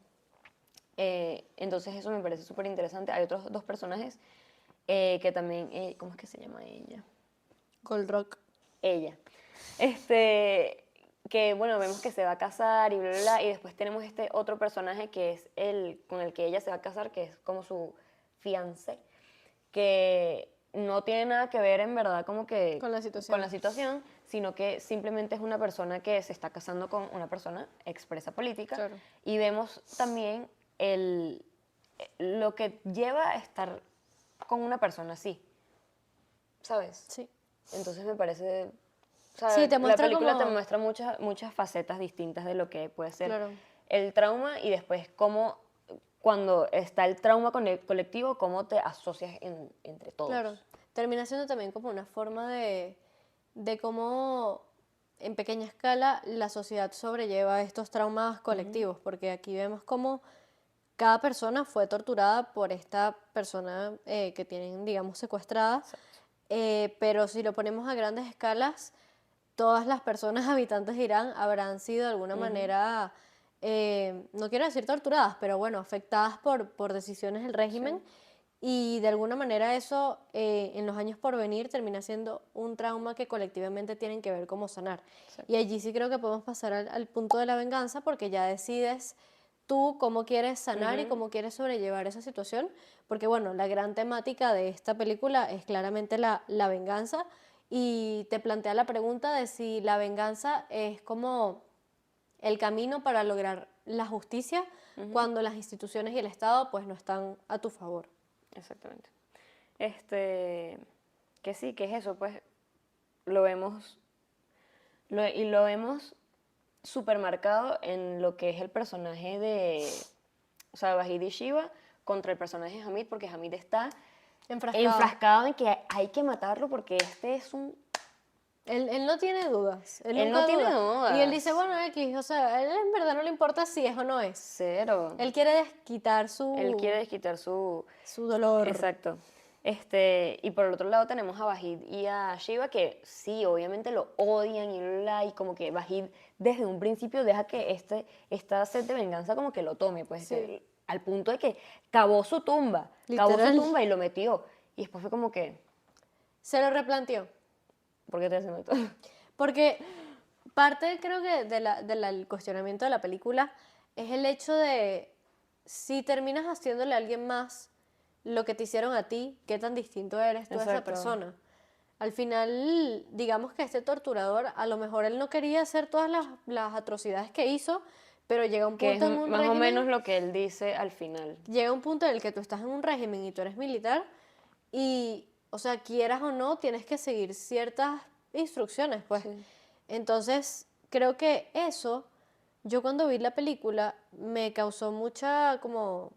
Entonces eso me parece súper interesante. Hay otros dos personajes que también, ¿cómo es que se llama ella? Gold Rock. Ella. Que bueno, vemos que se va a casar y bla, bla, bla, y después tenemos este otro personaje que es el con el que ella se va a casar, que es como su fiancé, que no tiene nada que ver en verdad como que Con la situación. con la situación, sino que simplemente es una persona que se está casando con una persona expresa política, Claro. y vemos también lo que lleva a estar con una persona así, ¿sabes? Sí. Entonces me parece, o sea, Sí, te la muestra película te como... muestra muchas facetas distintas de lo que puede ser Claro. el trauma, y después cómo, cuando está el trauma con el colectivo, cómo te asocias entre todos. Claro, termina siendo también como una forma de cómo en pequeña escala la sociedad sobrelleva estos traumas colectivos, porque aquí vemos cómo cada persona fue torturada por esta persona que tienen, digamos, secuestrada, pero si lo ponemos a grandes escalas, todas las personas habitantes de Irán habrán sido de alguna manera, no quiero decir torturadas, pero bueno, afectadas por decisiones del régimen. Y de alguna manera eso en los años por venir termina siendo un trauma que colectivamente tienen que ver cómo sanar. Exacto. Y allí sí creo que podemos pasar al punto de la venganza porque ya decides tú cómo quieres sanar y cómo quieres sobrellevar esa situación. Porque bueno, la gran temática de esta película es claramente la venganza y te plantea la pregunta de si la venganza es como el camino para lograr la justicia cuando las instituciones y el Estado pues no están a tu favor. Exactamente. Que sí, que es eso, pues lo vemos, y lo vemos supermarcado en lo que es el personaje de, o sea, Vahid y Shiva contra el personaje de Hamid, porque Hamid está enfrascado en que hay que matarlo porque este es un... Él no tiene dudas, él Él no nunca tiene duda. Y él dice, dudas. bueno, X, o sea, él en verdad no le importa si es o no es. Cero. Él quiere desquitar Él quiere desquitar su dolor. Exacto. Y por el otro lado tenemos a Vahid y a Shiva que sí, obviamente lo odian y como que Vahid desde un principio deja que esta sed de venganza como que lo tome, pues Sí. al punto de que cavó su tumba Literal. y lo metió. Y después fue como que, Se lo replanteó. ¿por qué estoy haciendo esto? Porque parte, creo que, del cuestionamiento de la película es el hecho de si terminas haciéndole a alguien más lo que te hicieron a ti, qué tan distinto eres tú a esa Exacto. persona. Al final, digamos que este torturador, a lo mejor él no quería hacer todas las atrocidades que hizo, pero llega un Que es punto en un más o menos régimen, lo que él dice al final. llega un punto en el que tú estás en un régimen y tú eres militar y, o sea, quieras o no, tienes que seguir ciertas instrucciones, pues. Sí. Entonces, creo que eso, yo cuando vi la película, me causó mucha como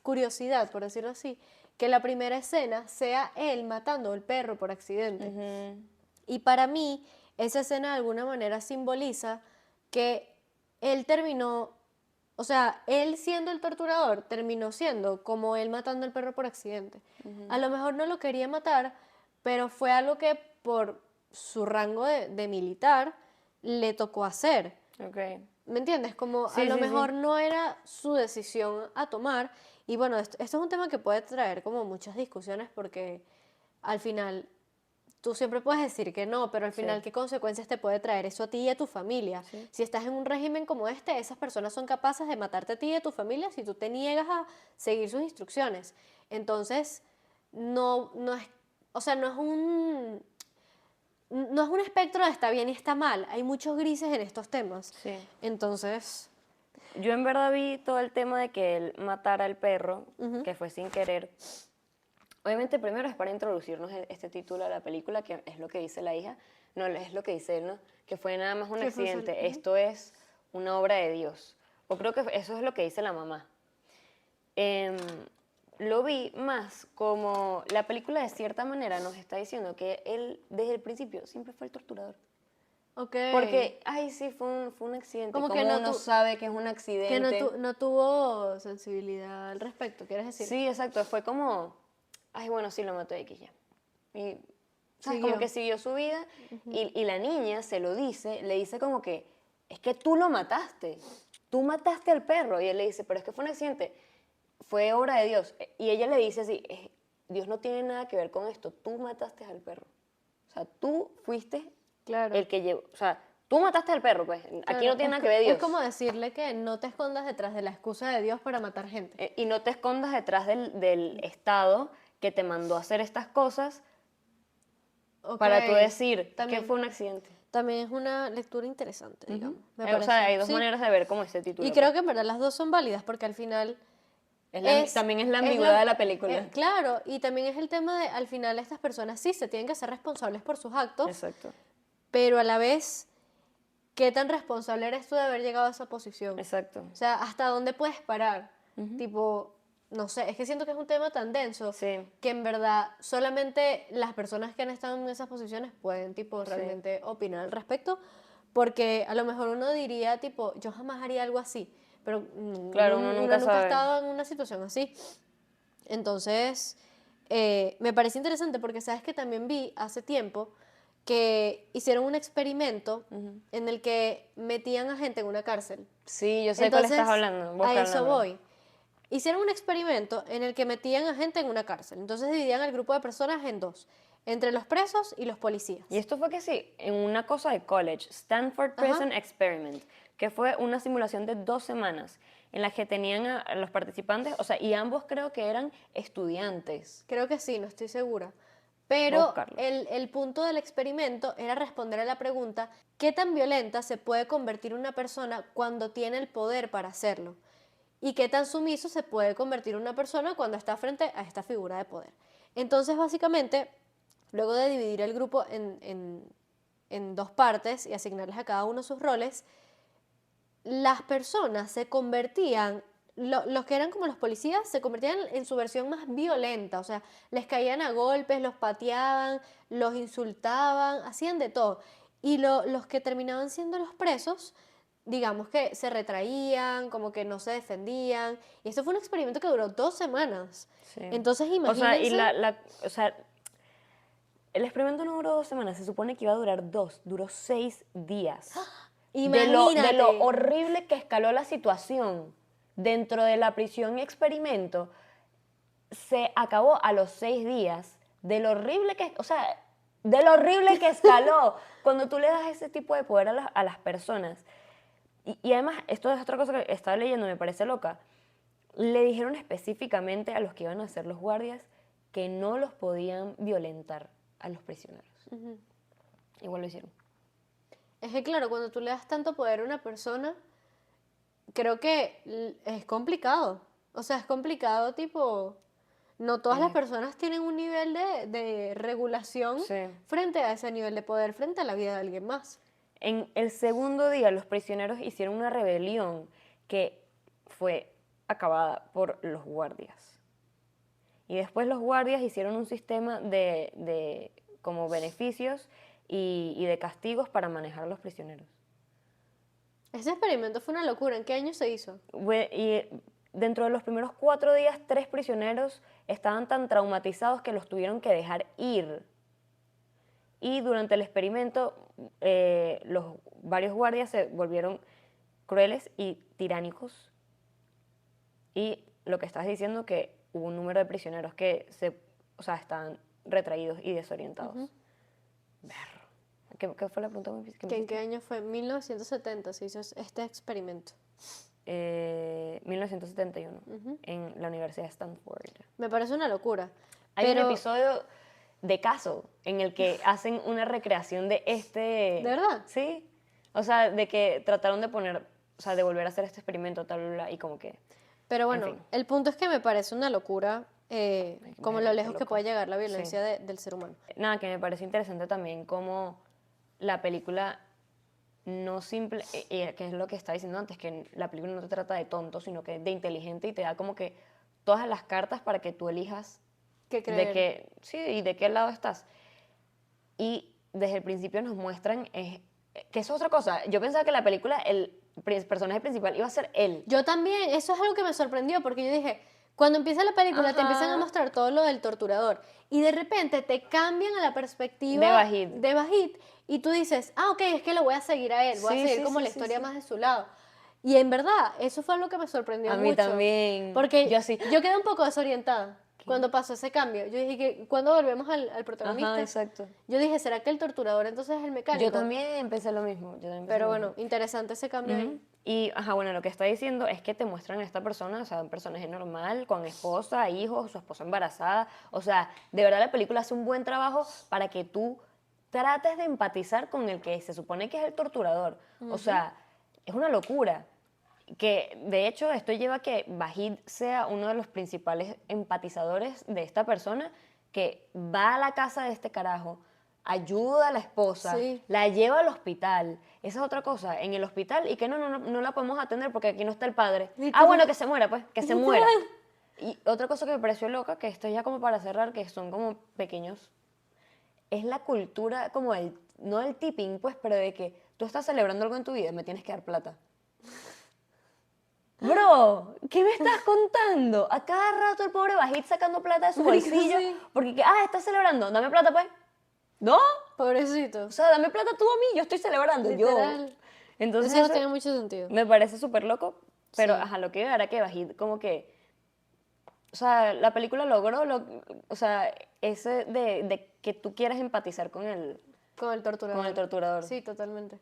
curiosidad, por decirlo así, que la primera escena sea él matando al perro por accidente. Ujú. Y para mí, esa escena de alguna manera simboliza que él terminó, o sea, él siendo el torturador, terminó siendo como él matando al perro por accidente. A lo mejor no lo quería matar, pero fue algo que por su rango de militar le tocó hacer. Ok. ¿Me entiendes? Como a Sí, lo sí, mejor sí. no era su decisión a tomar. Y bueno, esto es un tema que puede traer como muchas discusiones porque al final tú siempre puedes decir que no, pero al Sí. final, ¿qué consecuencias te puede traer eso a ti y a tu familia? Sí. Si estás en un régimen como este, esas personas son capaces de matarte a ti y a tu familia si tú te niegas a seguir sus instrucciones. Entonces, no es, o sea, no es un espectro de está bien y está mal. Hay muchos grises en estos temas. Sí. Entonces, Yo en verdad vi todo el tema de que él matara al perro, que fue sin querer. Obviamente primero es para introducirnos este título a la película, que es lo que dice la hija, no es lo que dice él, ¿no? Que fue nada más un ¿qué fue eso? accidente, esto es una obra de Dios. O creo que eso es lo que dice la mamá. Em, lo vi más como la película de cierta manera nos está diciendo que él desde el principio siempre fue el torturador. Ok. Porque, ay, sí, fue un accidente. Como que ¿Cómo no, uno sabe que es un accidente? no tuvo sensibilidad al respecto, ¿quieres decir? Sí, exacto. Fue como, ay, bueno, sí, lo mató X ya. Y, ¿sabes? Como Siguió. que siguió su vida y la niña se lo dice, le dice como que, es que tú lo mataste. Tú mataste al perro. Y él le dice, pero es que fue un accidente. Fue obra de Dios. Y ella le dice así, Dios no tiene nada que ver con esto. Tú mataste al perro. O sea, tú fuiste Claro. el que llevó. O sea, tú mataste al perro, pues. Aquí Claro, no tiene nada que ver es Dios. como decirle que no te escondas detrás de la excusa de Dios para matar gente. Y no te escondas detrás del Estado que te mandó a hacer estas cosas Ok, para tú decir que también, fue un accidente. también es una lectura interesante, digamos, me O sea, parece. hay dos Sí. maneras de ver como este título. Y creo Pues. que en verdad las dos son válidas porque al final También es la ambigüedad de la película. claro, y también es el tema de al final estas personas sí se tienen que ser responsables por sus actos, Exacto, pero a la vez, ¿qué tan responsable eres tú de haber llegado a esa posición? exacto. O sea, ¿hasta dónde puedes parar? Tipo, no sé, es que siento que es un tema tan denso Sí. que en verdad solamente las personas que han estado en esas posiciones pueden, tipo, Sí. realmente opinar al respecto, porque a lo mejor uno diría, tipo, yo jamás haría algo así, pero Claro, uno nunca uno nunca ha sabe. estado en una situación así. Entonces, me parece interesante porque sabes que también vi hace tiempo que hicieron un experimento en el que metían a gente en una cárcel. Sí, yo sé cuál estás Entonces, hablando. a Busca el eso nombre. voy. Hicieron un experimento en el que metían a gente en una cárcel. Entonces dividían al grupo de personas en dos, entre los presos y los policías. Y esto fue que sí, en una cosa de college, Stanford Ajá. Prison Experiment, que fue una simulación de 2 semanas en la que tenían a los participantes, o sea, y ambos creo que eran estudiantes. Creo que sí, no estoy segura. Voy a Pero buscarlo. el punto del experimento era responder a la pregunta, ¿qué tan violenta se puede convertir una persona cuando tiene el poder para hacerlo? ¿Y qué tan sumiso se puede convertir una persona cuando está frente a esta figura de poder? Entonces, básicamente, luego de dividir el grupo en dos partes y asignarles a cada uno sus roles, las personas se convertían, los que eran como los policías, se convertían en su versión más violenta, o sea, les caían a golpes, los pateaban, los insultaban, hacían de todo. Y los que terminaban siendo los presos, digamos que se retraían, como que no se defendían. Y esto fue un experimento que duró 2 semanas. Sí. Entonces, O sea, imagínense... o sea, el experimento no duró 2 semanas, se supone que iba a durar 2, duró 6 días. De lo Imagínate. horrible que escaló la situación dentro de la prisión experimento, se acabó a los 6 días. De lo horrible que, o sea, de lo horrible que escaló. Cuando tú le das ese tipo de poder a las personas. Y además, esto es otra cosa que estaba leyendo, me parece loca. Le dijeron específicamente a los que iban a ser los guardias que no los podían violentar a los prisioneros. Igual lo hicieron. Es que claro, cuando tú le das tanto poder a una persona, creo que es complicado. O sea, es complicado, tipo, no todas las personas tienen un nivel de regulación Sí. frente a ese nivel de poder, frente a la vida de alguien más. En el segundo día, los prisioneros hicieron una rebelión que fue acabada por los guardias. Y después los guardias hicieron un sistema de como beneficios y de castigos para manejar a los prisioneros. Ese experimento fue una locura. ¿En qué año se hizo? Y dentro de los primeros 4 días, 3 prisioneros estaban tan traumatizados que los tuvieron que dejar ir. Y durante el experimento, los varios guardias se volvieron crueles y tiránicos. Y lo que estás diciendo, que hubo un número de prisioneros que o sea, estaban retraídos y desorientados. Berro. ¿Qué fue la pregunta que me ¿Que en hiciste? qué año fue? 1970 se hizo este experimento. 1971, en la Universidad de Stanford. Me parece una locura. Hay pero, un episodio de Caso en el que hacen una recreación de este... ¿De verdad? Sí. O sea, de que trataron de poner, o sea, de volver a hacer este experimento, tal, bla, bla, y como que... Pero En bueno, fin. el punto es que me parece una locura como lo Verga, qué lejos que loco. puede llegar la Sí. violencia del ser humano. Nada, que me parece interesante también como la película no simple, que es lo que estaba diciendo antes, que la película no te trata de tonto, sino que de inteligente y te da como que todas las cartas para que tú elijas ¿Qué de creer? qué, sí, y de qué lado estás. Y desde el principio nos muestran, que eso es otra cosa, yo pensaba que la película, el personaje principal iba a ser él. Yo también, eso es algo que me sorprendió, porque yo dije, cuando empieza la película te empiezan a Ajá. mostrar todo lo del torturador, y de repente te cambian a la perspectiva De Vahid. de Vahid, y tú dices, ah, ok, es que lo voy a seguir a él, voy a Sí, seguir sí, como sí, la sí, historia sí. más de su lado. Y en verdad, eso fue algo que me sorprendió A mucho. mí también. Porque Yo así. yo quedé un poco desorientada cuando pasó ese cambio. Yo dije que cuando volvemos al protagonista, Ajá, exacto. yo dije, ¿será que el torturador entonces es el mecánico? Yo también pensé lo mismo. Yo también pensé Pero lo bueno, mismo. interesante ese cambio ahí. Y, ajá, bueno, lo que está diciendo es que te muestran a esta persona, o sea, un personaje normal, con esposa, hijos, su esposa embarazada. O sea, de verdad la película hace un buen trabajo para que tú trates de empatizar con el que se supone que es el torturador. O sea, es una locura. Que, de hecho, esto lleva a que Vahid sea uno de los principales empatizadores de esta persona que va a la casa de este carajo, ayuda a la esposa, Sí. la lleva al hospital. Esa es otra cosa, en el hospital, y que no la podemos atender porque aquí no está el padre. Ah, Literal. bueno, que se muera, pues, que se Literal. muera. Y otra cosa que me pareció loca, que esto ya como para cerrar, que son como pequeños, es la cultura como no del tipping, pues, pero de que tú estás celebrando algo en tu vida y me tienes que dar plata. Bro, ¿qué me estás contando? A cada rato el pobre Bajit sacando plata de su Marica, bolsillo. sí. Porque, estás celebrando, dame plata pues. ¿No? Pobrecito. O sea, dame plata tú a mí, yo estoy celebrando, yo. Literal. Entonces Eso no tiene mucho sentido. me parece súper loco, pero Sí. ajá, lo que iba era que Bajit como que, o sea, la película logró, o sea, ese de que tú quieras empatizar con Con el torturador. con el torturador. Sí, totalmente.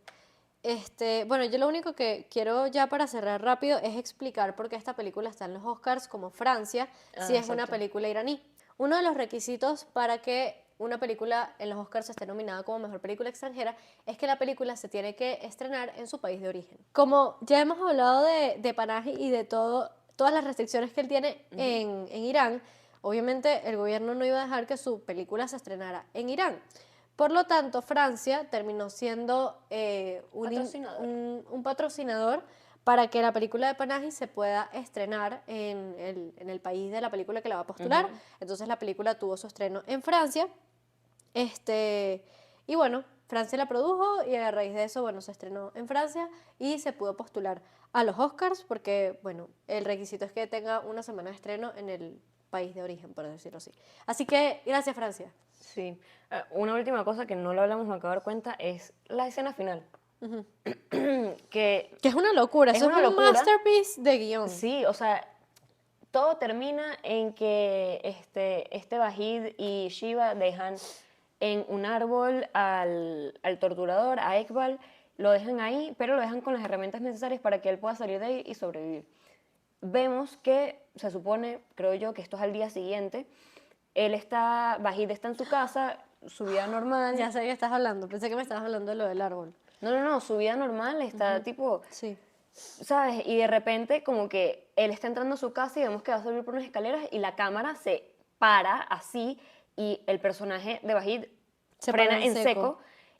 Bueno, yo lo único que quiero ya para cerrar rápido es explicar por qué esta película está en los Oscars como Francia, si es una Exacto. película iraní. Uno de los requisitos para que una película en los Oscars esté nominada como mejor película extranjera es que la película se tiene que estrenar en su país de origen. Como ya hemos hablado de Panahi y de todas las restricciones que él tiene en Irán, obviamente el gobierno no iba a dejar que su película se estrenara en Irán. Por lo tanto, Francia terminó siendo Patrocinador. un patrocinador para que la película de Panahi se pueda estrenar en el país de la película que la va a postular. Entonces la película tuvo su estreno en Francia. Y bueno, Francia la produjo y a raíz de eso, bueno, se estrenó en Francia y se pudo postular a los Oscars porque, bueno, el requisito es que tenga una semana de estreno en el país de origen, por decirlo así. Así que, gracias, Francia. Sí. Una última cosa que no lo hablamos, me acabo de dar cuenta, es la escena final. Que Que es una locura, es eso es una un locura. masterpiece de guión. Sí, o sea, todo termina en que este Vahid y Shiva dejan en un árbol al torturador, a Ekbal, lo dejan ahí, pero lo dejan con las herramientas necesarias para que él pueda salir de ahí y sobrevivir. Vemos que, se supone, creo yo, que esto es al día siguiente, Vahid está en su casa, su vida normal. Ya sé que estás hablando, pensé que me estabas hablando de lo del árbol. No, su vida normal está tipo, Sí. ¿sabes? Y de repente como que él está entrando a su casa y vemos que va a subir por unas escaleras y la cámara se para así y el personaje de Vahid Se frena para en en seco. seco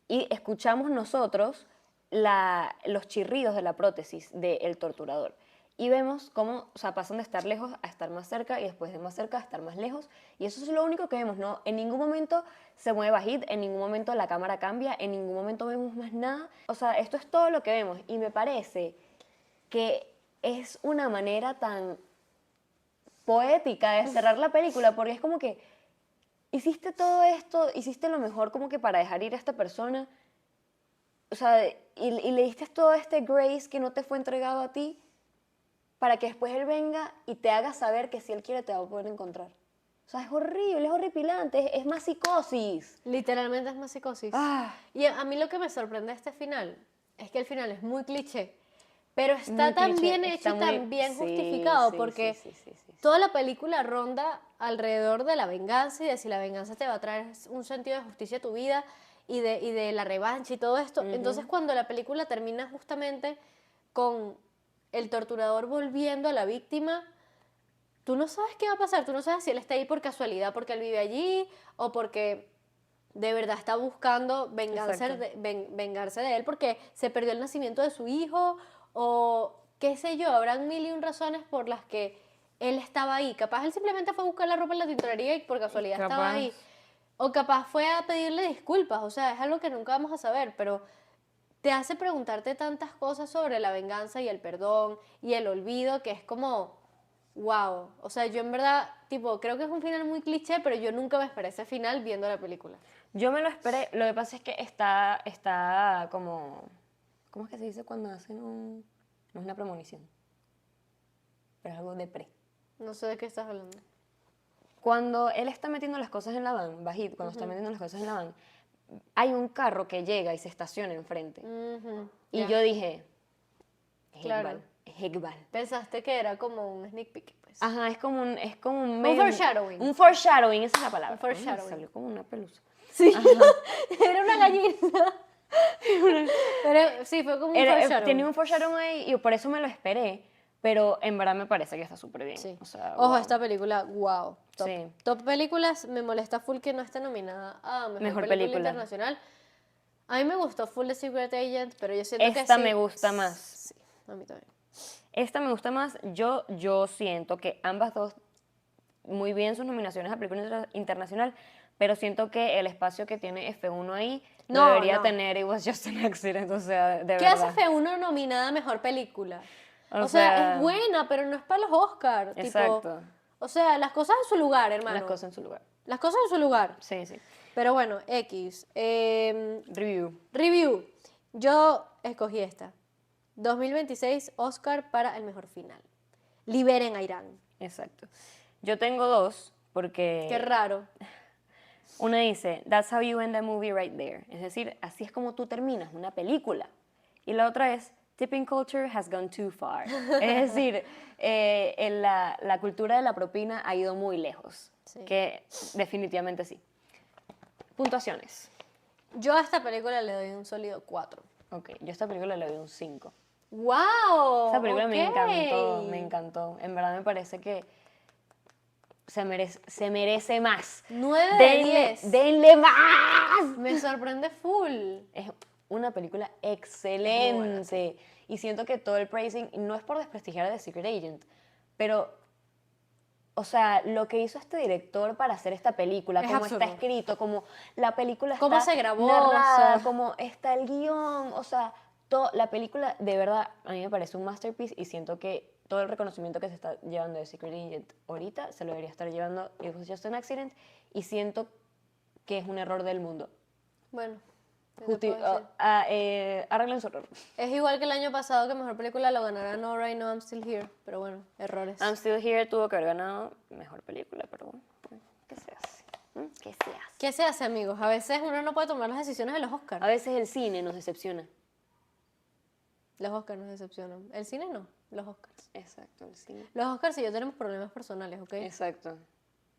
y escuchamos nosotros los chirridos de la prótesis del torturador. Y vemos cómo, o sea, pasan de estar lejos a estar más cerca y después de más cerca a estar más lejos. Y eso es lo único que vemos, ¿no? En ningún momento se mueve Vahid, en ningún momento la cámara cambia, en ningún momento vemos más nada. O sea, esto es todo lo que vemos. Y me parece que es una manera tan poética de cerrar la película, porque es como que hiciste todo esto, hiciste lo mejor como que para dejar ir a esta persona, o sea, y le diste todo este grace que no te fue entregado a ti, para que después él venga y te haga saber que si él quiere te va a poder encontrar. O sea, es horrible, es horripilante, es más psicosis. Literalmente es más psicosis. Ah. Y a mí lo que me sorprende de este final es que el final es muy cliché, pero está Muy tan cliché, bien está hecho y muy- tan bien sí, justificado sí, porque sí. toda la película ronda alrededor de la venganza y de si la venganza te va a traer un sentido de justicia a tu vida y de la revancha y todo esto. Entonces cuando la película termina justamente con el torturador volviendo a la víctima, tú no sabes qué va a pasar, tú no sabes si él está ahí por casualidad, porque él vive allí o porque de verdad está buscando Exacto. vengarse de él porque se perdió el nacimiento de su hijo o qué sé yo, habrán mil y un razones por las que él estaba ahí. Capaz él simplemente fue a buscar la ropa en la tintorería y por casualidad estaba Capaz. ahí. O capaz fue a pedirle disculpas, o sea, es algo que nunca vamos a saber, pero te hace preguntarte tantas cosas sobre la venganza y el perdón y el olvido que es como, wow. O sea, yo en verdad, tipo, creo que es un final muy cliché, pero yo nunca me esperé ese final viendo la película. Yo me lo esperé, lo que pasa es que está como, ¿cómo es que se dice cuando hacen no es una premonición, pero es algo de pre. No sé de qué estás hablando. Cuando él está metiendo las cosas en la van, Vahid, cuando está metiendo las cosas en la van, hay un carro que llega y se estaciona enfrente. Y Ya. yo dije, es Claro. Ekbal, es Ekbal. Pensaste que era como un sneak peek, pues. Ajá, es como un Un foreshadowing. Un foreshadowing, esa es la palabra. Un foreshadowing. Salió como una pelusa. Sí, era una gallina. Pero sí, fue como un foreshadowing. Tenía un foreshadowing ahí y por eso me lo esperé, pero en verdad me parece que está súper bien. Sí. O sea, Ojo, wow. esta película, wow. Top. Sí. Top películas, me molesta full que no esté nominada a Mejor película película. internacional. A mí me gustó full The Secret Agent, pero yo siento que Esta sí. me gusta más. Sí, a mí también. Esta me gusta más. Yo siento que ambas dos, muy bien sus nominaciones a película internacional, pero siento que el espacio que tiene F1 ahí lo No, debería no. tener It Was Just an Accident, o sea, de ¿Qué verdad. hace F1 nominada a mejor película? O O sea, sea, es buena, pero no es para los Oscars. exacto. Tipo, o sea, las cosas en su lugar, hermano. Las cosas en su lugar. Las cosas en su lugar. Sí, sí. Pero bueno, X. Review. Review. Yo escogí esta. 2026 Oscar para el mejor final. Liberen a Irán. Exacto. Yo tengo dos, Qué porque raro. una dice, that's how you end a movie right there. Es decir, así es como tú terminas una película. Y la otra es, tipping culture has gone too far. Es decir, la cultura de la propina ha ido muy lejos. Sí. Que definitivamente sí. Puntuaciones. Yo a esta película le doy un sólido 4. Ok, yo a esta película le doy un 5. ¡Wow! Esta película me encantó, ok. me encantó. En verdad me parece que se merece más. 9 de 10. Denle más. Me sorprende full. Es una película excelente. Y siento que todo el praising, no es por desprestigiar a The Secret Agent, pero o sea, lo que hizo este director para hacer esta película, Es cómo absurdo. está escrito, cómo la película Cómo está se grabó, narrada, o sea. cómo está el guión, o sea, la película de verdad a mí me parece un masterpiece y siento que todo el reconocimiento que se está llevando de Secret Agent ahorita se lo debería estar llevando It Was Just an Accident y siento que es un error del mundo. Bueno, ¿qué te puedo decir? Arreglen su error. Es igual que el año pasado que mejor película lo ganará No Right Now I'm Still Here, pero bueno, errores. I'm Still Here tuvo que haber ganado mejor película, pero bueno, ¿qué se hace? ¿Qué se hace? ¿Qué se hace, amigos? A veces uno no puede tomar las decisiones de los Oscars. A veces el cine nos decepciona. Los Oscars nos decepcionan. El cine no, los Oscars. Exacto, el cine. Los Oscars y yo tenemos problemas personales, ¿ok? Exacto.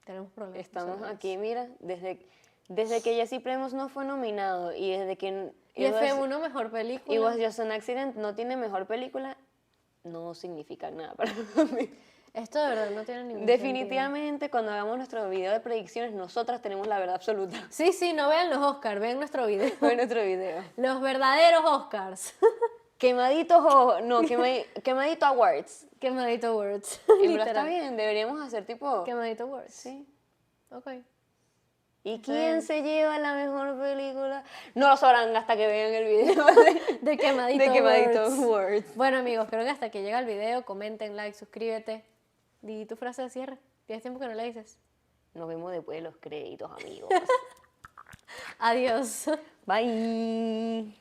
Tenemos problemas Estamos personales. aquí, mira, desde que Jesse Plemons no fue nominado y desde que Y F1 mejor película. It Was Just an Accident no tiene mejor película, no significa nada para mí. Esto de verdad no tiene ningún Definitivamente, cuando hagamos nuestro video de predicciones, nosotras tenemos la verdad absoluta. sentido. Sí, no vean los Oscars, vean nuestro video. Fue nuestro video. Los verdaderos Oscars. Quemaditos o no, quemadito awards. Quemadito Words. En verdad está bien, deberíamos hacer tipo. Quemadito Words. Sí. Ok. ¿Y quién se lleva la mejor película? No lo sabrán hasta que vean el video De Quemadito, de Quemadito Words. Awards. Bueno, amigos, creo que hasta que llega el video, comenten, like, suscríbete. Di tu frase de cierre. ¿Tienes tiempo que no la dices? Nos vemos después de los créditos, amigos. Adiós. Bye.